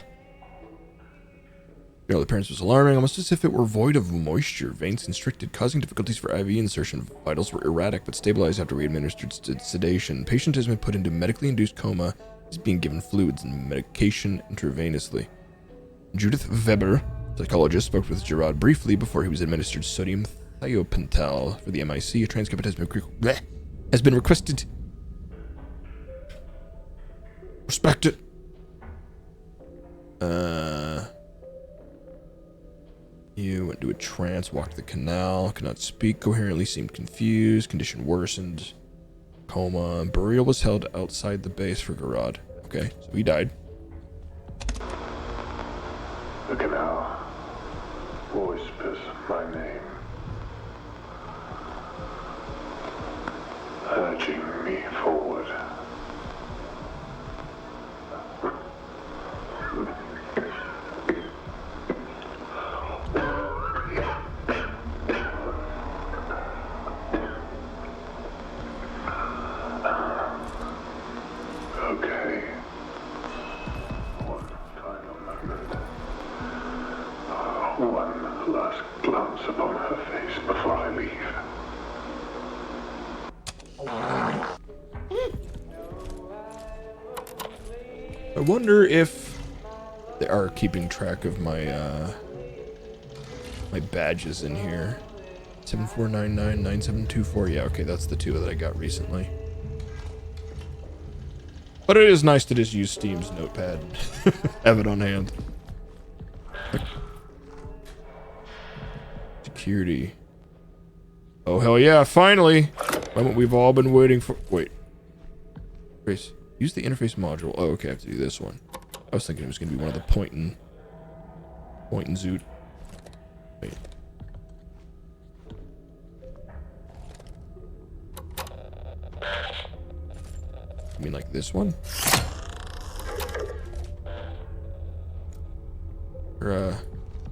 General appearance was alarming, almost as if it were void of moisture. Veins constricted, causing difficulties for IV insertion. Vitals were erratic, but stabilized after we administered sedation. Patient has been put into medically induced coma. Is being given fluids and medication intravenously. Judith Weber, psychologist, spoke with Gerard briefly before he was administered sodium thiopental for the MIC. A transcript has been requested. Respect it. You went into a trance, walked the canal, could not speak coherently, seemed confused, condition worsened, coma. Burial was held outside the base for Garrod. Okay, so he died. The canal whispers my name, urging me forward. Okay. One final moment. One last glance upon her face before I leave. I wonder if they are keeping track of my my badges in here. 74999724. Yeah, okay, that's the two that I got recently. But it is nice to just use Steam's notepad. Have it on hand. Security. Oh, hell yeah, finally! Moment we've all been waiting for. Wait. Trace. Use the interface module. Oh, okay, I have to do this one. I was thinking it was going to be one of the point and zoot. Wait. You mean like this one? Or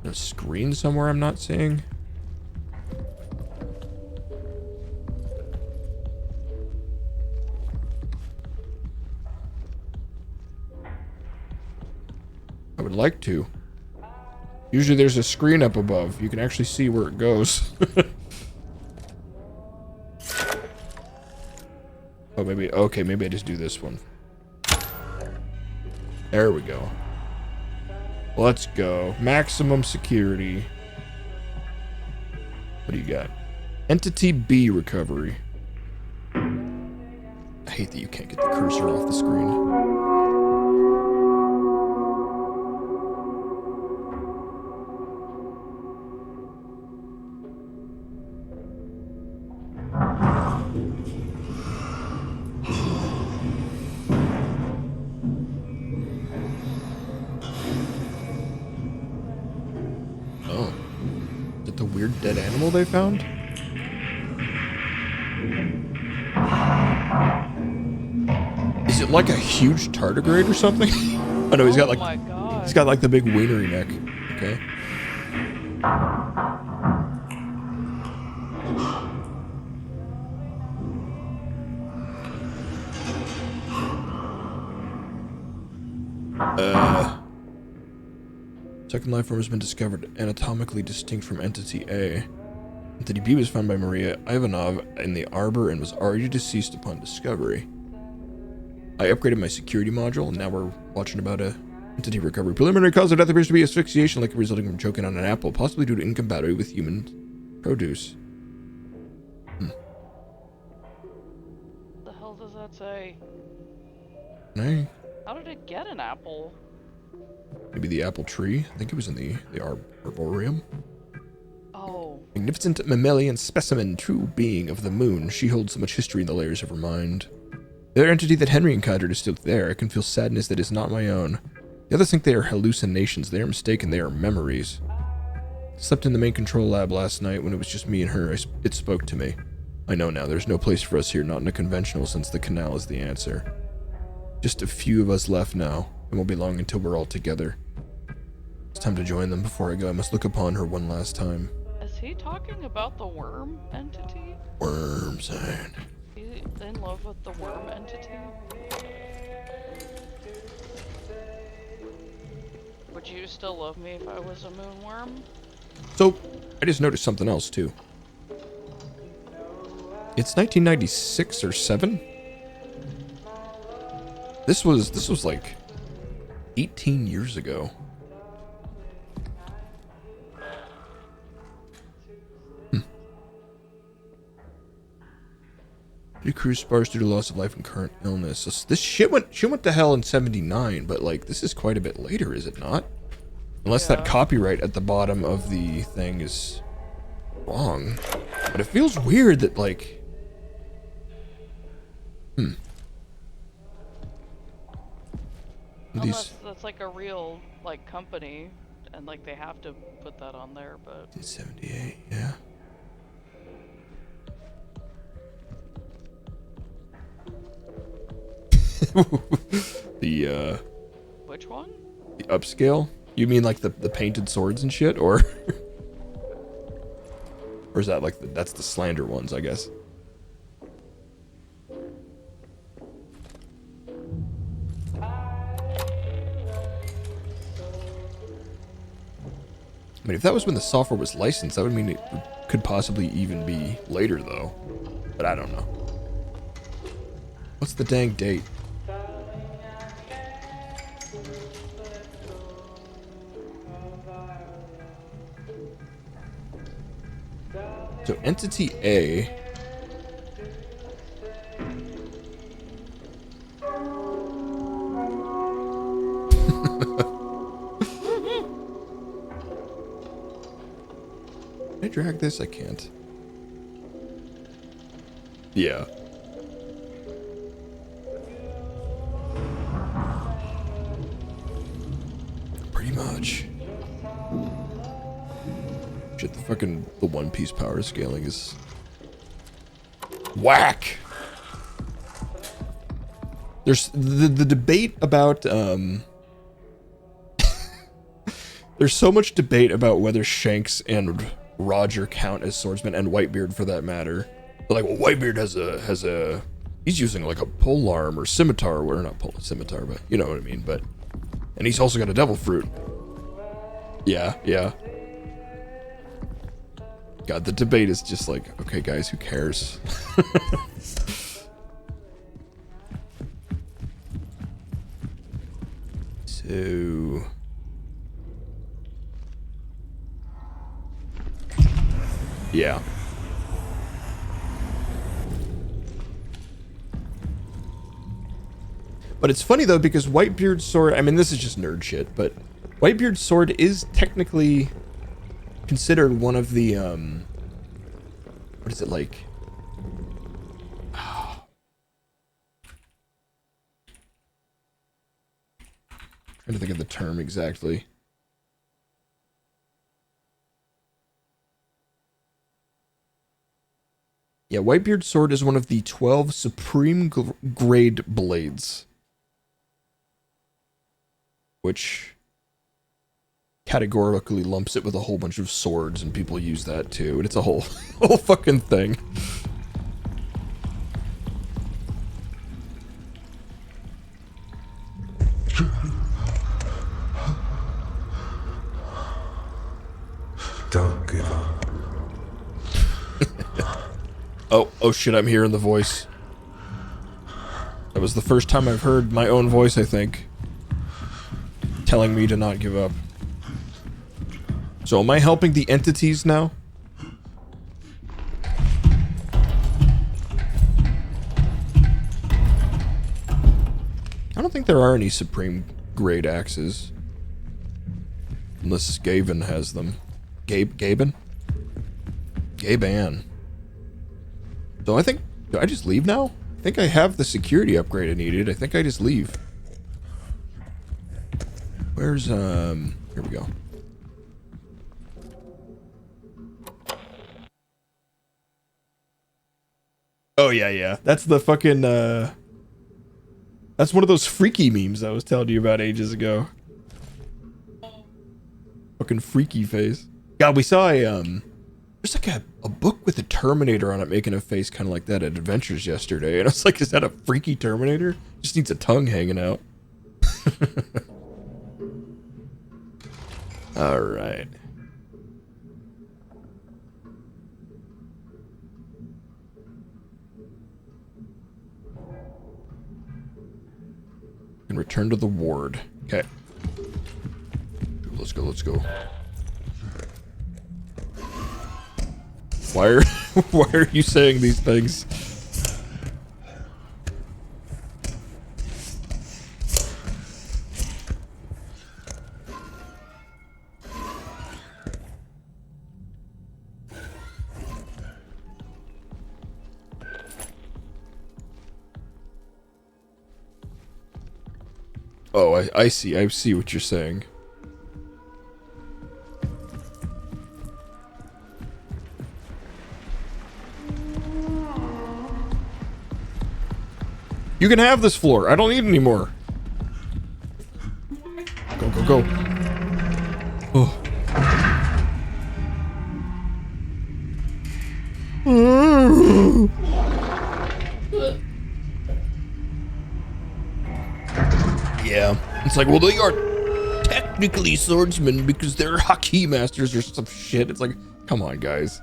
a screen somewhere I'm not seeing? I would like to. Usually there's a screen up above. You can actually see where it goes. Oh, maybe, okay, maybe I just do this one. There we go. Let's go. Maximum security. What do you got? Entity B recovery. I hate that you can't get the cursor off the screen. Dead animal they found? Is it like a huge tardigrade or something? Oh no, he's got like he's got like the big wienery neck. Okay. Second life form has been discovered, anatomically distinct from Entity A. Entity B was found by Maria Ivanov in the arbor and was already deceased upon discovery. I upgraded my security module, and now we're watching about a entity recovery. Preliminary cause of death appears to be asphyxiation, likely resulting from choking on an apple, possibly due to incompatibility with human produce. The hell does that say? Hey, How did it get an apple? maybe the apple tree. I think it was in the arboreum. Oh. Magnificent mammalian specimen, true being of the moon. She holds so much history in the layers of her mind. The other entity that Henry encountered is still there. I can feel sadness that is not my own. The others think they are hallucinations. They are mistaken. They are memories. I slept in the main control lab last night when it was just me and her. It spoke to me. I know now. There's no place for us here, not in a conventional sense. The canal is the answer. Just a few of us left now. It won't be long until we're all together. It's time to join them. Before I go, I must look upon her one last time. Is he talking about the worm entity? Worms, and... He in love with the worm entity? Would you still love me if I was a moonworm? So, I just noticed something else, too. It's 1996 or 7? This was like 18 years ago. New crew spars due to loss of life and current illness. So this shit went to hell in 79, but like this is quite a bit later, is it not? Unless that copyright at the bottom of the thing is wrong. But it feels weird that like Unless that's like a real like company and like they have to put that on there, but 78, yeah. which one? The upscale? You mean like the painted swords and shit, or or is that like that's the slander ones, I guess? I mean, if that was when the software was licensed, that would mean it could possibly even be later, though. But I don't know. What's the dang date? So Entity A... Can I drag this? I can't. Yeah. Pretty much. Shit, the One Piece power scaling is whack. There's the debate about there's so much debate about whether Shanks and Roger count as swordsmen, and Whitebeard for that matter. But like, well, Whitebeard has a he's using like a polearm or scimitar, or not scimitar, but you know what I mean. But and he's also got a devil fruit. Yeah. God, the debate is just like, okay, guys, who cares? So... yeah. But it's funny, though, because Whitebeard's sword... I mean, this is just nerd shit, but Whitebeard's sword is technically considered one of the, what is it, like... trying to think of the term exactly. Yeah, Whitebeard's sword is one of the 12 supreme grade blades, which categorically lumps it with a whole bunch of swords, and people use that too, and it's a whole fucking thing. Oh shit, I'm hearing the voice. That was the first time I've heard my own voice, I think, telling me to not give up. So am I helping the entities now? I don't think there are any supreme grade axes. Unless Gaben has them. Gaben? Gaban. So I think, do I just leave now? I think I have the security upgrade I needed. I think I just leave. Where's, here we go. Oh, yeah. That's the fucking, that's one of those freaky memes I was telling you about ages ago. Fucking freaky face. God, we saw a, there's like a book with a Terminator on it making a face kind of like that at Adventures yesterday. And I was like, is that a freaky Terminator? Just needs a tongue hanging out. Alright. And return to the ward. Okay. Let's go. Why are you saying these things? Oh, I see what you're saying. You can have this floor. I don't need any more. Go. Oh. Yeah. It's like, well, they are technically swordsmen because they're hockey masters or some shit. It's like, come on, guys.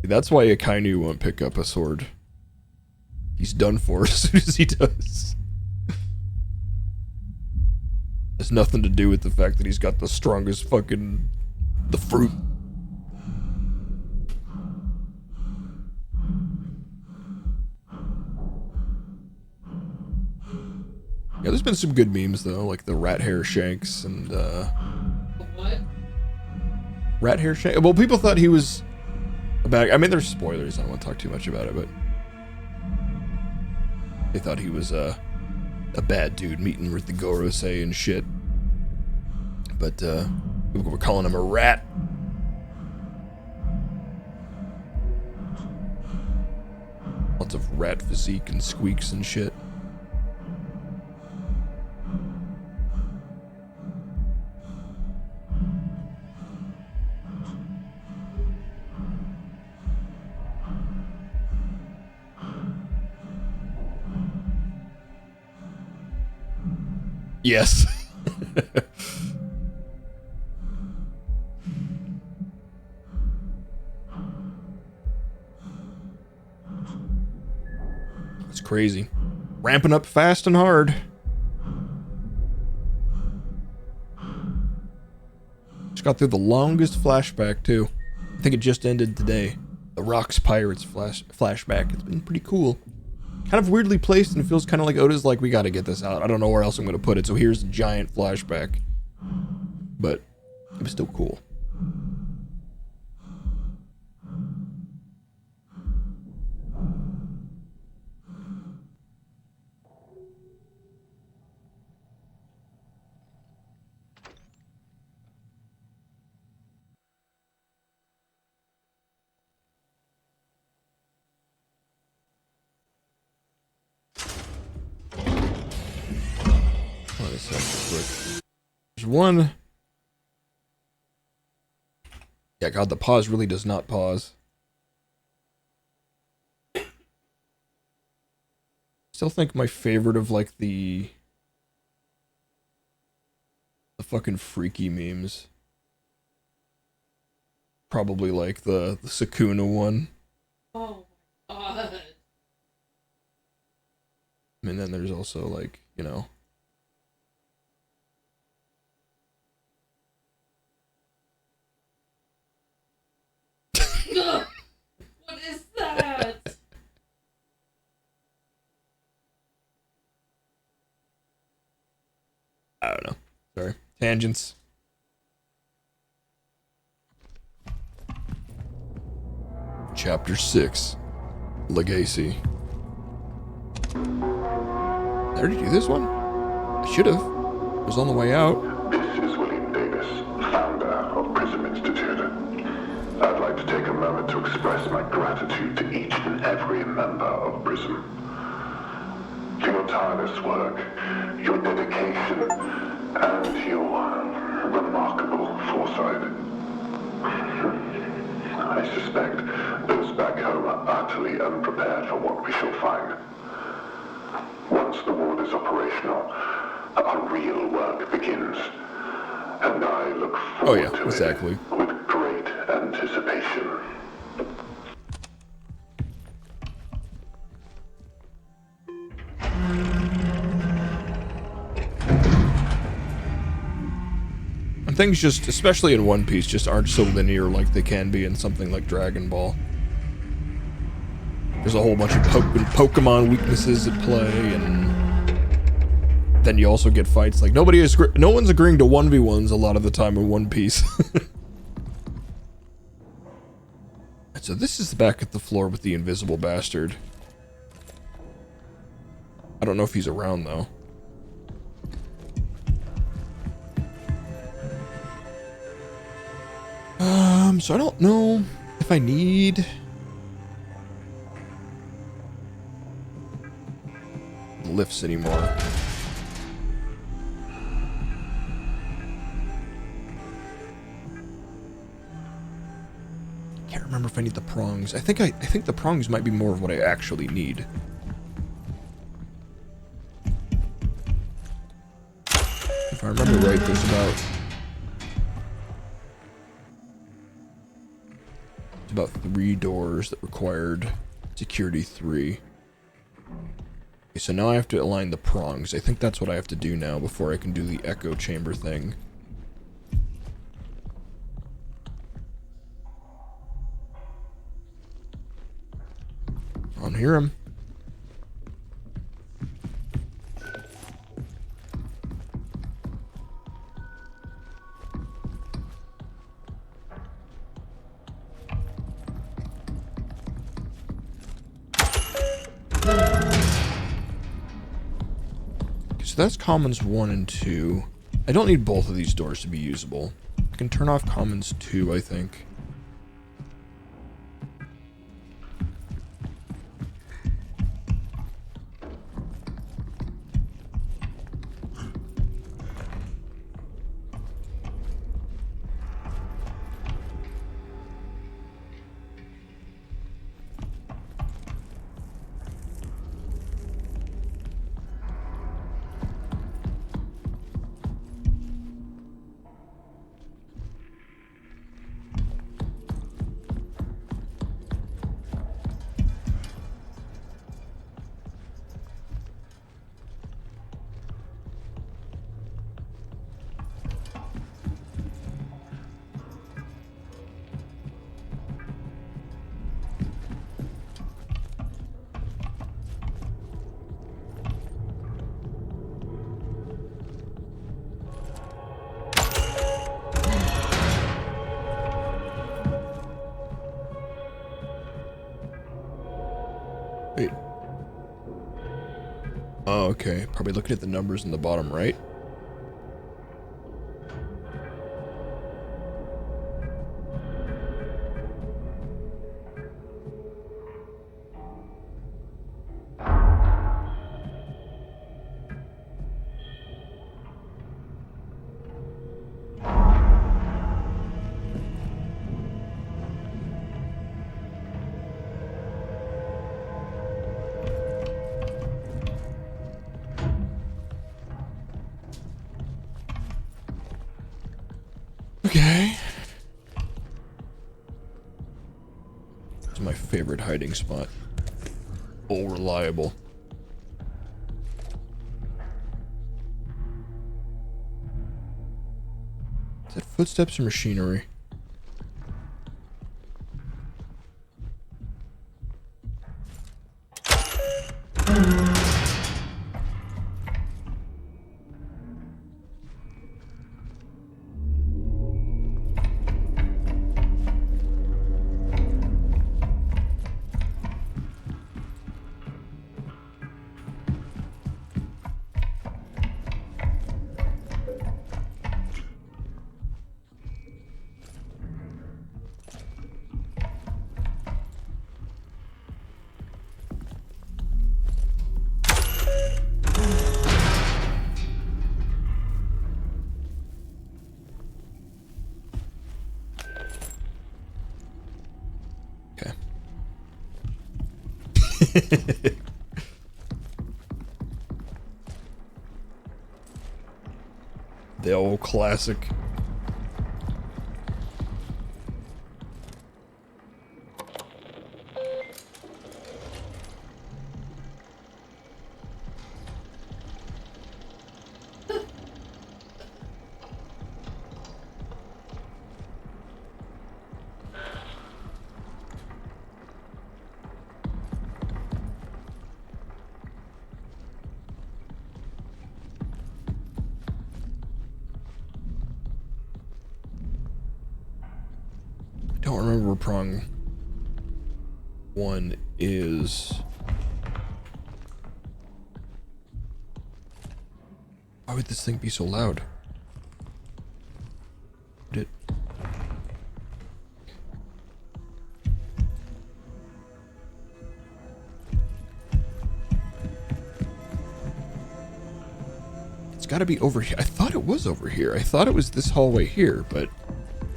That's why Akainu won't pick up a sword. He's done for as soon as he does. Has nothing to do with the fact that he's got the strongest fucking... the fruit. Yeah, there's been some good memes though, like the rat hair shanks and What? Rat hair shank. Well, people thought he was a bad. I mean, there's spoilers. I don't want to talk too much about it, but they thought he was a bad dude meeting with the Gorosei and shit. But people were calling him a rat. Lots of rat physique and squeaks and shit. Yes. It's crazy. Ramping up fast and hard. Just got through the longest flashback, too. I think it just ended today. The Rocks Pirates flashback. It's been pretty cool. Kind of weirdly placed and feels kind of like Oda's like, we gotta get this out. I don't know where else I'm gonna put it, so here's a giant flashback. But it was still cool. this up real quick. There's one. Yeah, God, the pause really does not pause. Still think my favorite of like the fucking freaky memes. Probably like the Sukuna one. Oh my god. I mean, then there's also like, you know. Ugh, what is that? I don't know. Sorry. Tangents. Chapter 6. Legacy. I already do this one? I should have. It was on the way out. This is William Davis, founder of Prism Institute. I'd like to take a moment to express my gratitude to each and every member of Prism. For your tireless work, your dedication, and your remarkable foresight. I suspect those back home are utterly unprepared for what we shall find. Once the ward is operational, our real work begins. And I look forward to exactly. it with great anticipation. And things just, especially in One Piece, just aren't so linear like they can be in something like Dragon Ball. There's a whole bunch of Pokemon weaknesses at play, and then you also get fights. Like, no one's agreeing to 1v1s a lot of the time in One Piece. And so this is back at the floor with the invisible bastard. I don't know if he's around, though. So I don't know if I need lifts anymore. Can't remember if I need the prongs. I think the prongs might be more of what I actually need. If I remember right, there's about 3 doors that required security 3. Okay, so now I have to align the prongs. I think that's what I have to do now before I can do the echo chamber thing. I don't hear him. So that's commons 1 and 2. I don't need both of these doors to be usable. I can turn off commons 2, I think. Wait. Oh, okay. Probably looking at the numbers in the bottom right. It's my favorite hiding spot. All reliable. Is that footsteps or machinery? Okay. The old classic. I don't remember where prong 1 is. Why would this thing be so loud? Did It's got to be over here. I thought it was over here. I thought it was this hallway here, but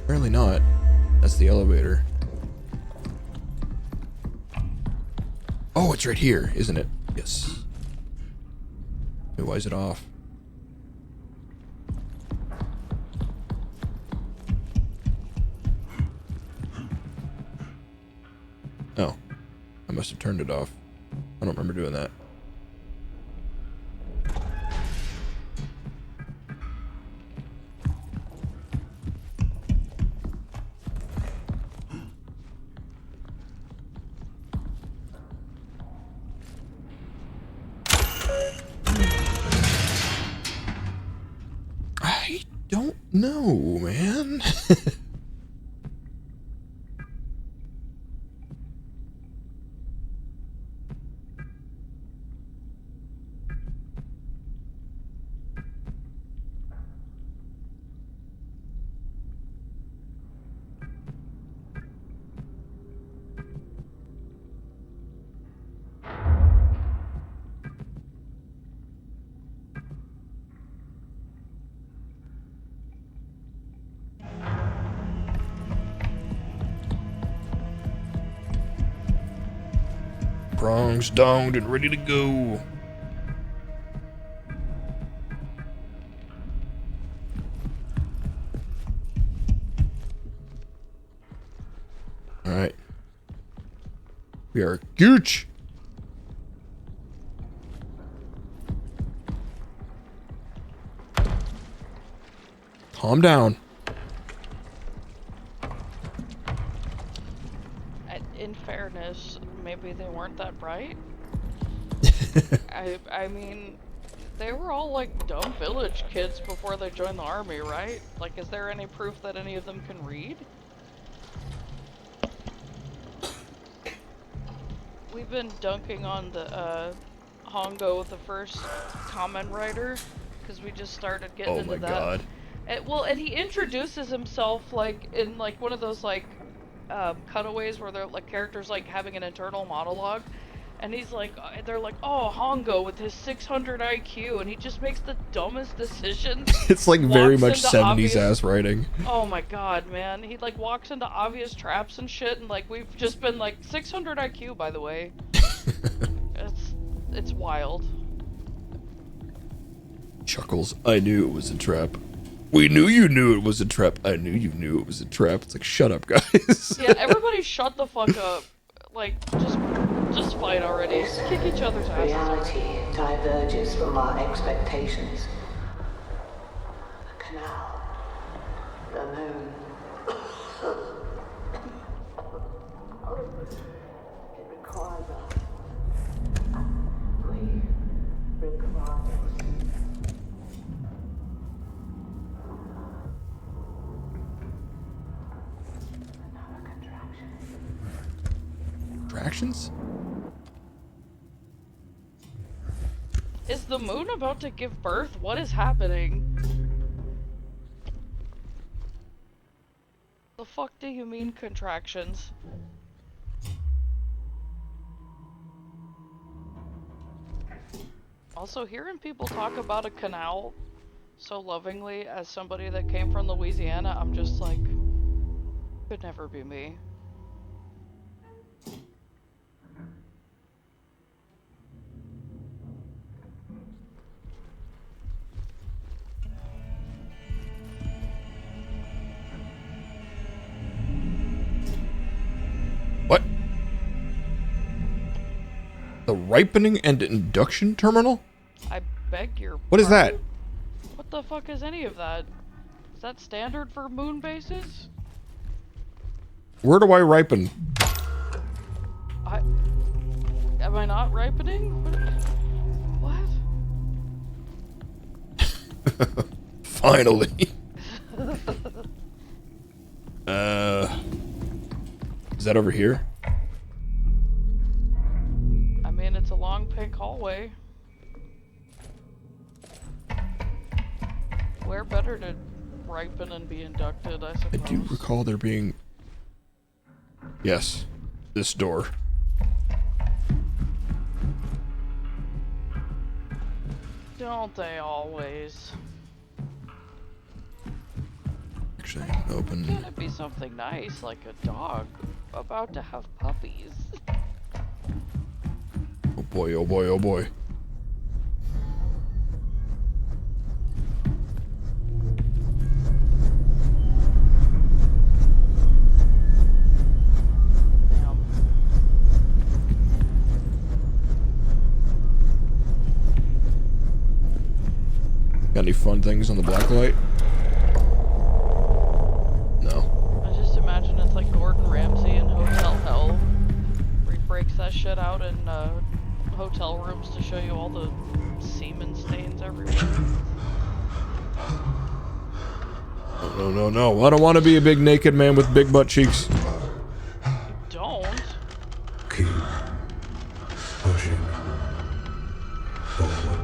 apparently not. That's the elevator. Oh, it's right here, isn't it? Yes. Wait, why is it off? Oh. I must have turned it off. I don't remember doing that. I don't know, man. Prongs downed and ready to go. Alright. We are gooch. Calm down. In fairness, maybe they weren't that bright. I mean, they were all like dumb village kids before they joined the army, right? Like, is there any proof that any of them can read? We've been dunking on the Hongo, the first comment writer, because we just started getting into that. Oh my god. And he introduces himself like in like one of those like cutaways where they're like characters like having an internal monologue, and he's like, they're like, oh, Hongo with his 600 IQ, and he just makes the dumbest decisions. It's like very Walks much into 70s ass writing. Oh my god, man. He like walks into obvious traps and shit, and like we've just been like 600 IQ, by the way. It's wild. Chuckles, I knew it was a trap. We knew you knew it was a trap. I knew you knew it was a trap. It's like, shut up, guys. Yeah, everybody shut the fuck up. Like, just fight already. This Kick each other's asses. reality diverges from our expectations. The canal, the moon. It requires us. We require us. Another contraction. Attractions? Is the moon about to give birth? What is happening? The fuck do you mean contractions? Also, hearing people talk about a canal so lovingly as somebody that came from Louisiana, I'm just like, could never be me. What? The ripening and induction terminal? I beg your What is that? pardon? What the fuck is any of that? Is that standard for moon bases? Where do I ripen? Am I not ripening? What? Finally. Is that over here? I mean, it's a long pink hallway. Where better to ripen and be inducted, I I suppose. do recall there being... Yes. This door. Don't they always? Actually, open. Can it be something nice, like a dog about to have puppies? Oh boy, oh boy, oh boy. Damn. Got any fun things on the blacklight? No. I just imagine it's like Gordon Ramsay in Hotel Hell, where he breaks that shit out in hotel rooms to show you all the semen stains everywhere. No, no, no. I don't want to be a big naked man with big butt cheeks. Don't. Keep pushing forward.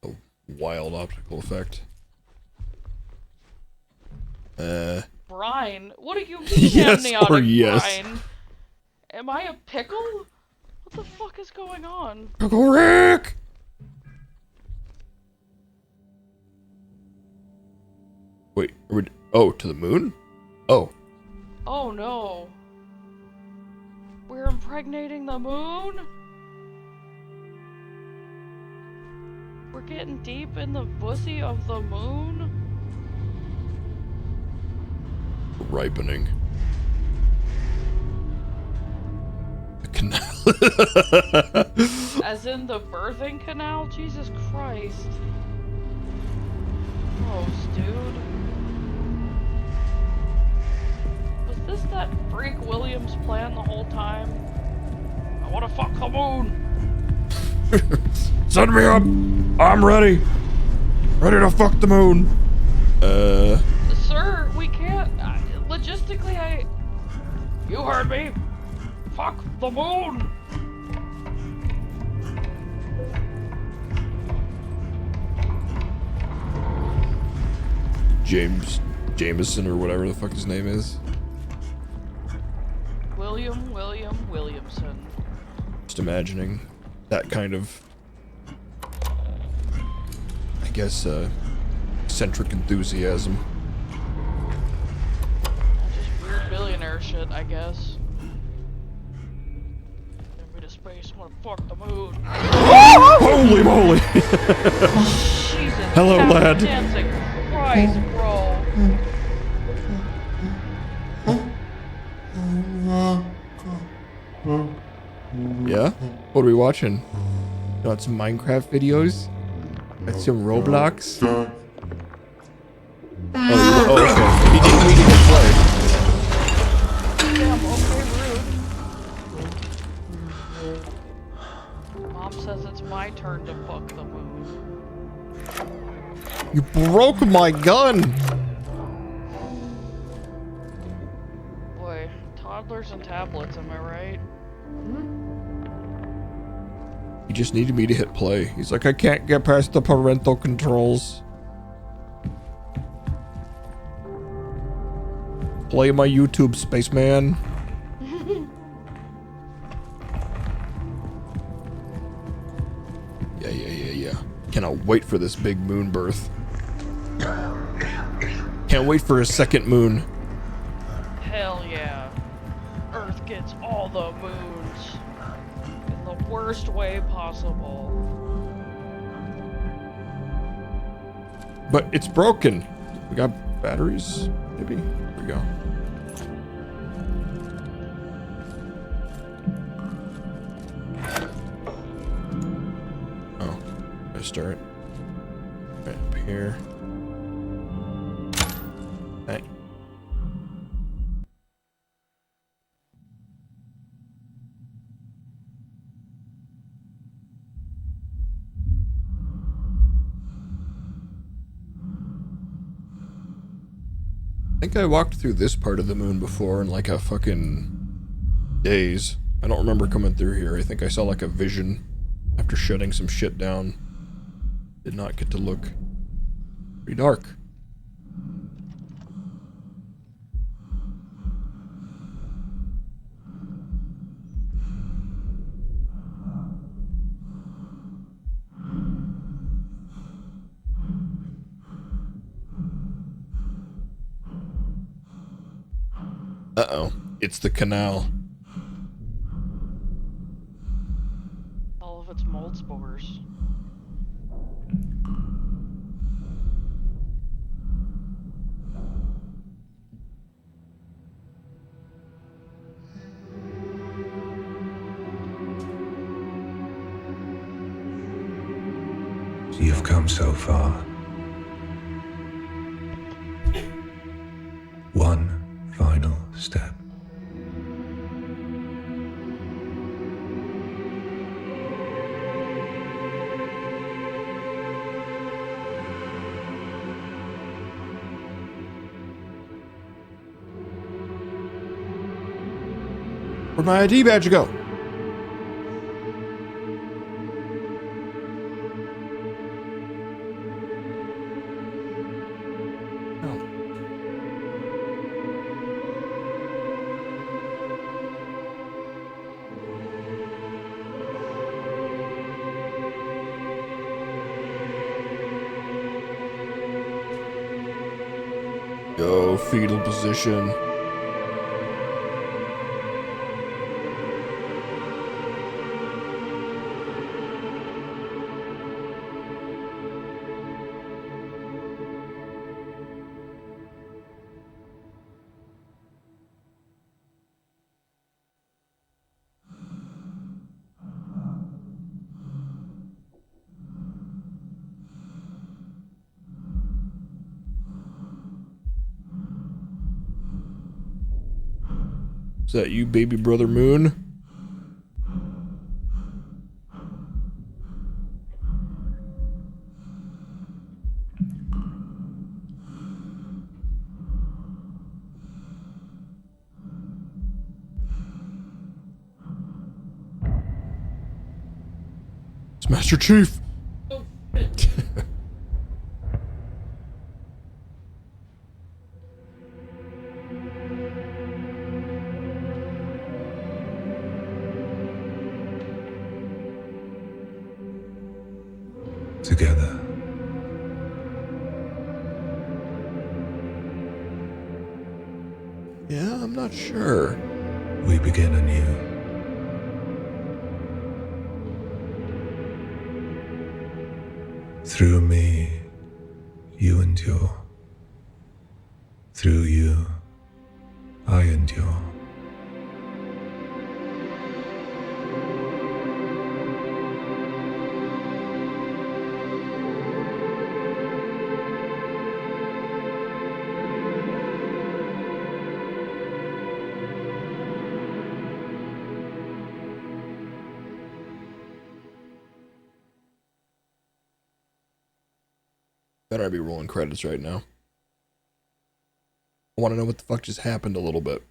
A wild optical effect. Brine? What do you mean Yes amniotic or yes? brine? Am I a pickle? What the fuck is going on? Pickle Rick! Wait, are we... Oh, to the moon? Oh. Oh no. We're impregnating the moon? We're getting deep in the pussy of the moon? Ripening. The canal. As in the birthing canal? Jesus Christ. Gross, dude. Was this that Freak Williams plan the whole time? I wanna fuck the moon! Send me up! I'm ready! Ready to fuck the moon! Sir, we can't. Logistically, You heard me! Fuck the moon! Jameson or whatever the fuck his name is. Williamson. Just imagining that kind of, I guess, eccentric enthusiasm. Just weird billionaire shit, I guess. Get me to space, I'm gonna fuck the moon. Holy moly! Jesus, Hello, tap lad. dancing. Christ, bro. Yeah? What are we watching? Got some Minecraft videos? Got some Roblox? Oh, okay. He didn't mean Damn, okay, rude. Mom says it's my turn to fuck the moon. You broke my gun! Boy, toddlers and tablets, am I right? He just needed me to hit play. He's like, I can't get past the parental controls. Play my YouTube, spaceman. Yeah. Cannot wait for this big moon birth. Can't wait for a second moon. Hell yeah. Earth gets all the moons. In the worst way possible. But it's broken. We got batteries? Maybe? Here we go. Oh. Let's start. Right up here. Hey. I think I walked through this part of the moon before in like a fucking daze. I don't remember coming through here. I think I saw like a vision after shutting some shit down. Did not get to look. Pretty dark. Uh-oh. It's the canal. All of its mold spores. You've come so far. One final step. Where'd my ID badge go? Go, fetal position. Is that you, baby brother Moon? It's Master Chief. Oh, shit. Together. Yeah, I'm not sure. We begin anew. Through me, you endure. Through you, I endure. Better be rolling credits right now. I want to know what the fuck just happened a little bit.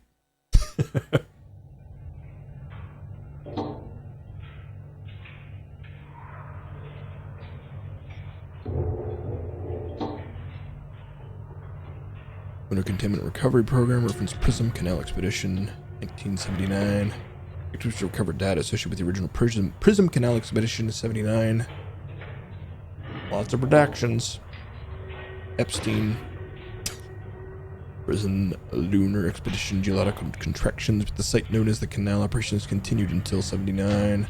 Lunar Containment Recovery Program, reference Prism Canal Expedition, 1979. Activities to recover data associated with the original Prism Canal Expedition, 79. Lots of redactions. Epstein. Prison Lunar Expedition geological contractions with the site known as the Canal. Operations continued until 79.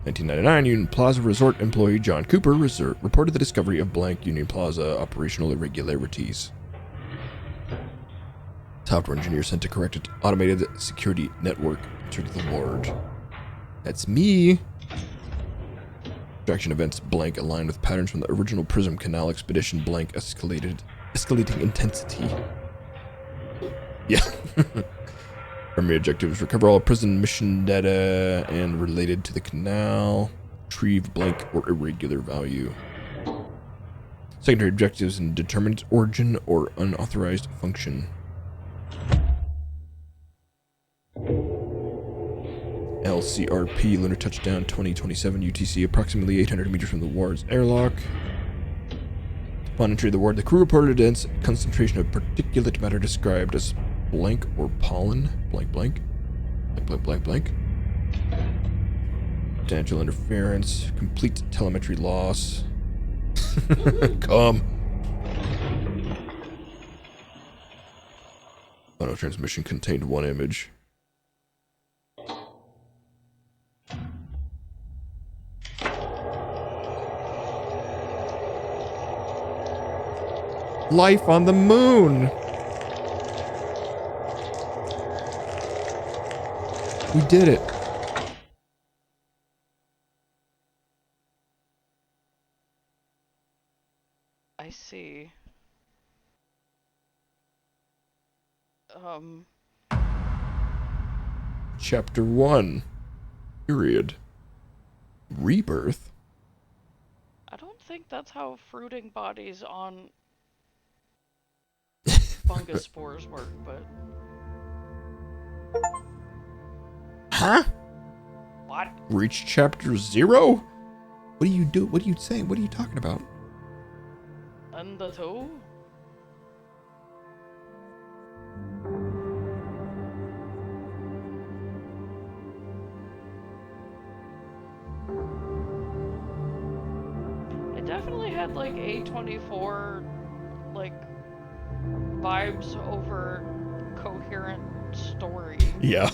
1999, Union Plaza Resort employee John Cooper reported the discovery of blank Union Plaza operational irregularities. Software engineer sent to correct it. Automated security network entered the ward. That's me. Extraction events blank aligned with patterns from the original Prism Canal Expedition blank escalating intensity. Yeah. Primary objectives: recover all prison mission data and related to the canal. Retrieve blank or irregular value. Secondary objectives: and determine its origin or unauthorized function. LCRP Lunar Touchdown 2027 UTC, approximately 800 meters from the ward's airlock. Upon entry of the ward, the crew reported a dense concentration of particulate matter described as blank or pollen, blank blank, blank blank blank blank. Substantial interference, complete telemetry loss. Come. Auto transmission contained one image. Life on the moon. We did it. I see. Chapter 1. Period. Rebirth? I don't think that's how fruiting bodies on fungus spores work, but... Huh? What? Reach chapter 0? What do you do? What are you saying? What are you talking about? And the two? It definitely had like A24 like vibes over coherent story. Yeah.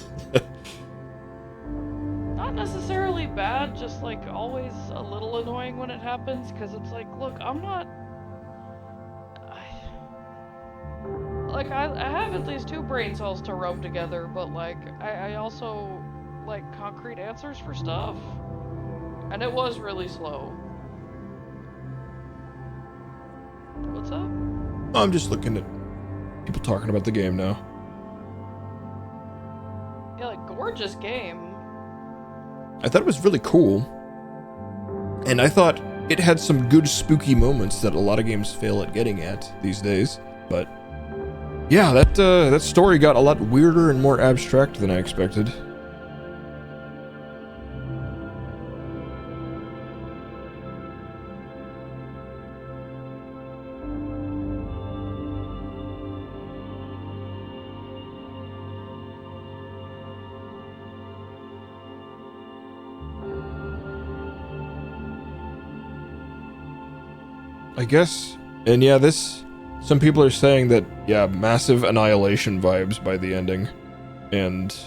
Not necessarily bad, just like always a little annoying when it happens, because it's like, look, I'm not... I have at least 2 brain cells to rub together, but like, I also like concrete answers for stuff. And it was really slow. What's up? I'm just looking at people talking about the game now. Yeah, like, gorgeous game. I thought it was really cool. And I thought it had some good spooky moments that a lot of games fail at getting at these days. But yeah, that story got a lot weirder and more abstract than I expected. I guess, and yeah, this some people are saying that, yeah, massive Annihilation vibes by the ending. And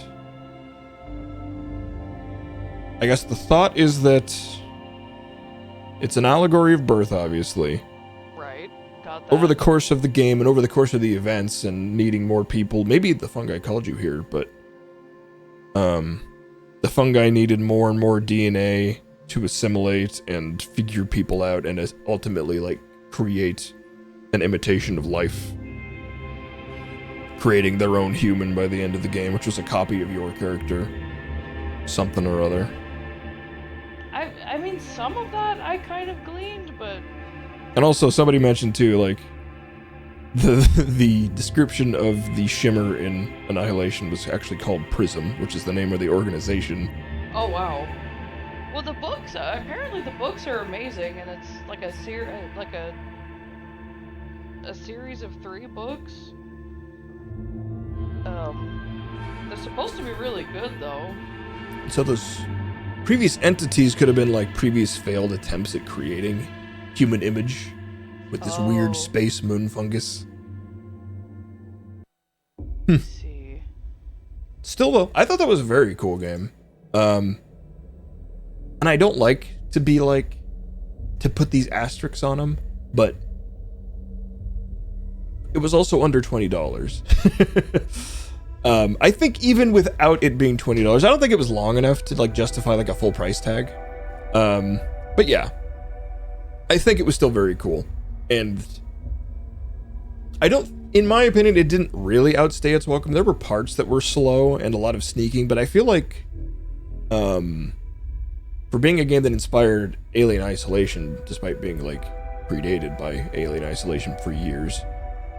I guess the thought is that it's an allegory of birth, obviously. Right. Got that. Over the course of the game and over the course of the events and needing more people, maybe the fungi called you here, but the fungi needed more and more DNA to assimilate and figure people out and ultimately, like, create an imitation of life. Creating their own human by the end of the game, which was a copy of your character. Something or other. I mean, some of that I kind of gleaned, but... And also, somebody mentioned, too, like, the description of the shimmer in Annihilation was actually called Prism, which is the name of the organization. Oh, wow. Well, the books, apparently the books are amazing, and it's like a series of 3 books. They're supposed to be really good, though. So those previous entities could have been like previous failed attempts at creating human image with this weird space moon fungus. Let's see. Still though, I thought that was a very cool game. And I don't like to be like, to put these asterisks on them, but it was also under $20. I think even without it being $20, I don't think it was long enough to like justify like a full price tag. But yeah, I think it was still very cool. And I don't, in my opinion, it didn't really outstay its welcome. There were parts that were slow and a lot of sneaking, but I feel like, for being a game that inspired Alien Isolation, despite being like predated by Alien Isolation for years,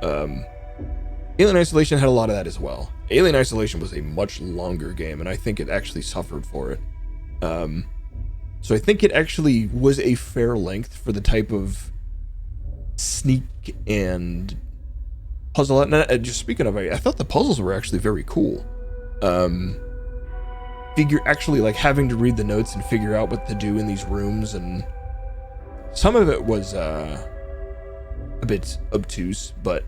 Alien Isolation had a lot of that as well. Alien Isolation was a much longer game, and I think it actually suffered for it. So I think it actually was a fair length for the type of sneak and puzzle. And just speaking of, I thought the puzzles were actually very cool. Actually like having to read the notes and figure out what to do in these rooms, and some of it was a bit obtuse, but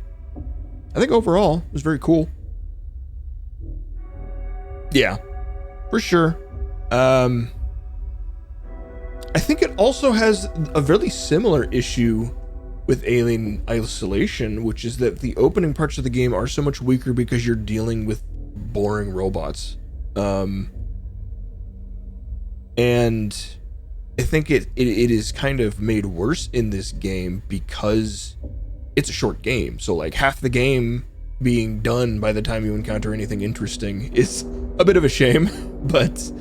I think overall it was very cool. Yeah, for sure. I think it also has a really similar issue with Alien Isolation, which is that the opening parts of the game are so much weaker because you're dealing with boring robots. And I think it is kind of made worse in this game because it's a short game. So like half the game being done by the time you encounter anything interesting is a bit of a shame. But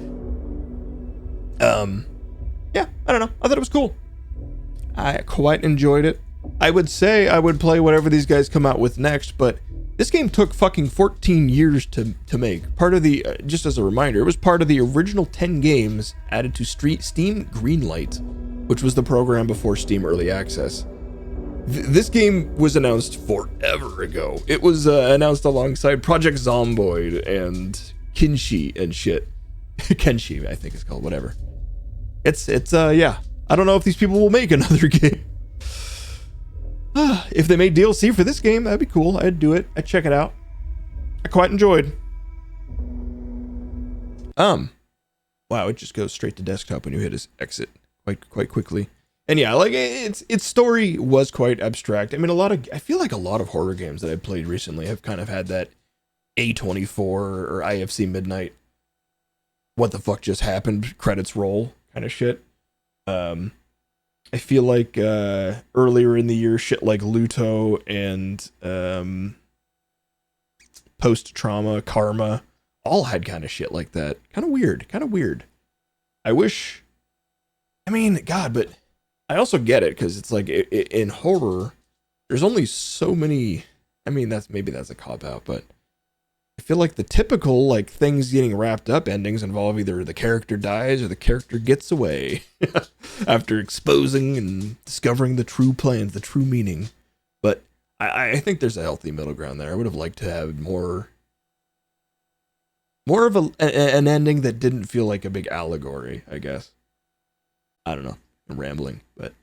yeah, I don't know. I thought it was cool. I quite enjoyed it. I would say I would play whatever these guys come out with next, but this game took fucking 14 years to make. Part of the, just as a reminder, it was part of the original 10 games added to Steam Greenlight, which was the program before Steam Early Access. This game was announced forever ago. It was announced alongside Project Zomboid and Kenshi and shit. Kenshi, I think it's called, whatever. It's yeah. I don't know if these people will make another game. If they made DLC for this game, that'd be cool. I'd do it. I'd check it out. I quite enjoyed. Wow, it just goes straight to desktop when you hit his exit quite quickly. And yeah, like its story was quite abstract. I mean, I feel like a lot of horror games that I've played recently have kind of had that A24 or IFC Midnight, what the fuck just happened, credits roll kind of shit. I feel like earlier in the year, shit like Luto and Post-Trauma, Karma, all had kind of shit like that. Kind of weird. I wish, I mean, God, but I also get it, because it's like, in horror, there's only so many, I mean, that's a cop-out, but I feel like the typical, like, things getting wrapped up endings involve either the character dies or the character gets away after exposing and discovering the true plans, the true meaning. But I think there's a healthy middle ground there. I would have liked to have more of an ending that didn't feel like a big allegory, I guess. I don't know. I'm rambling, but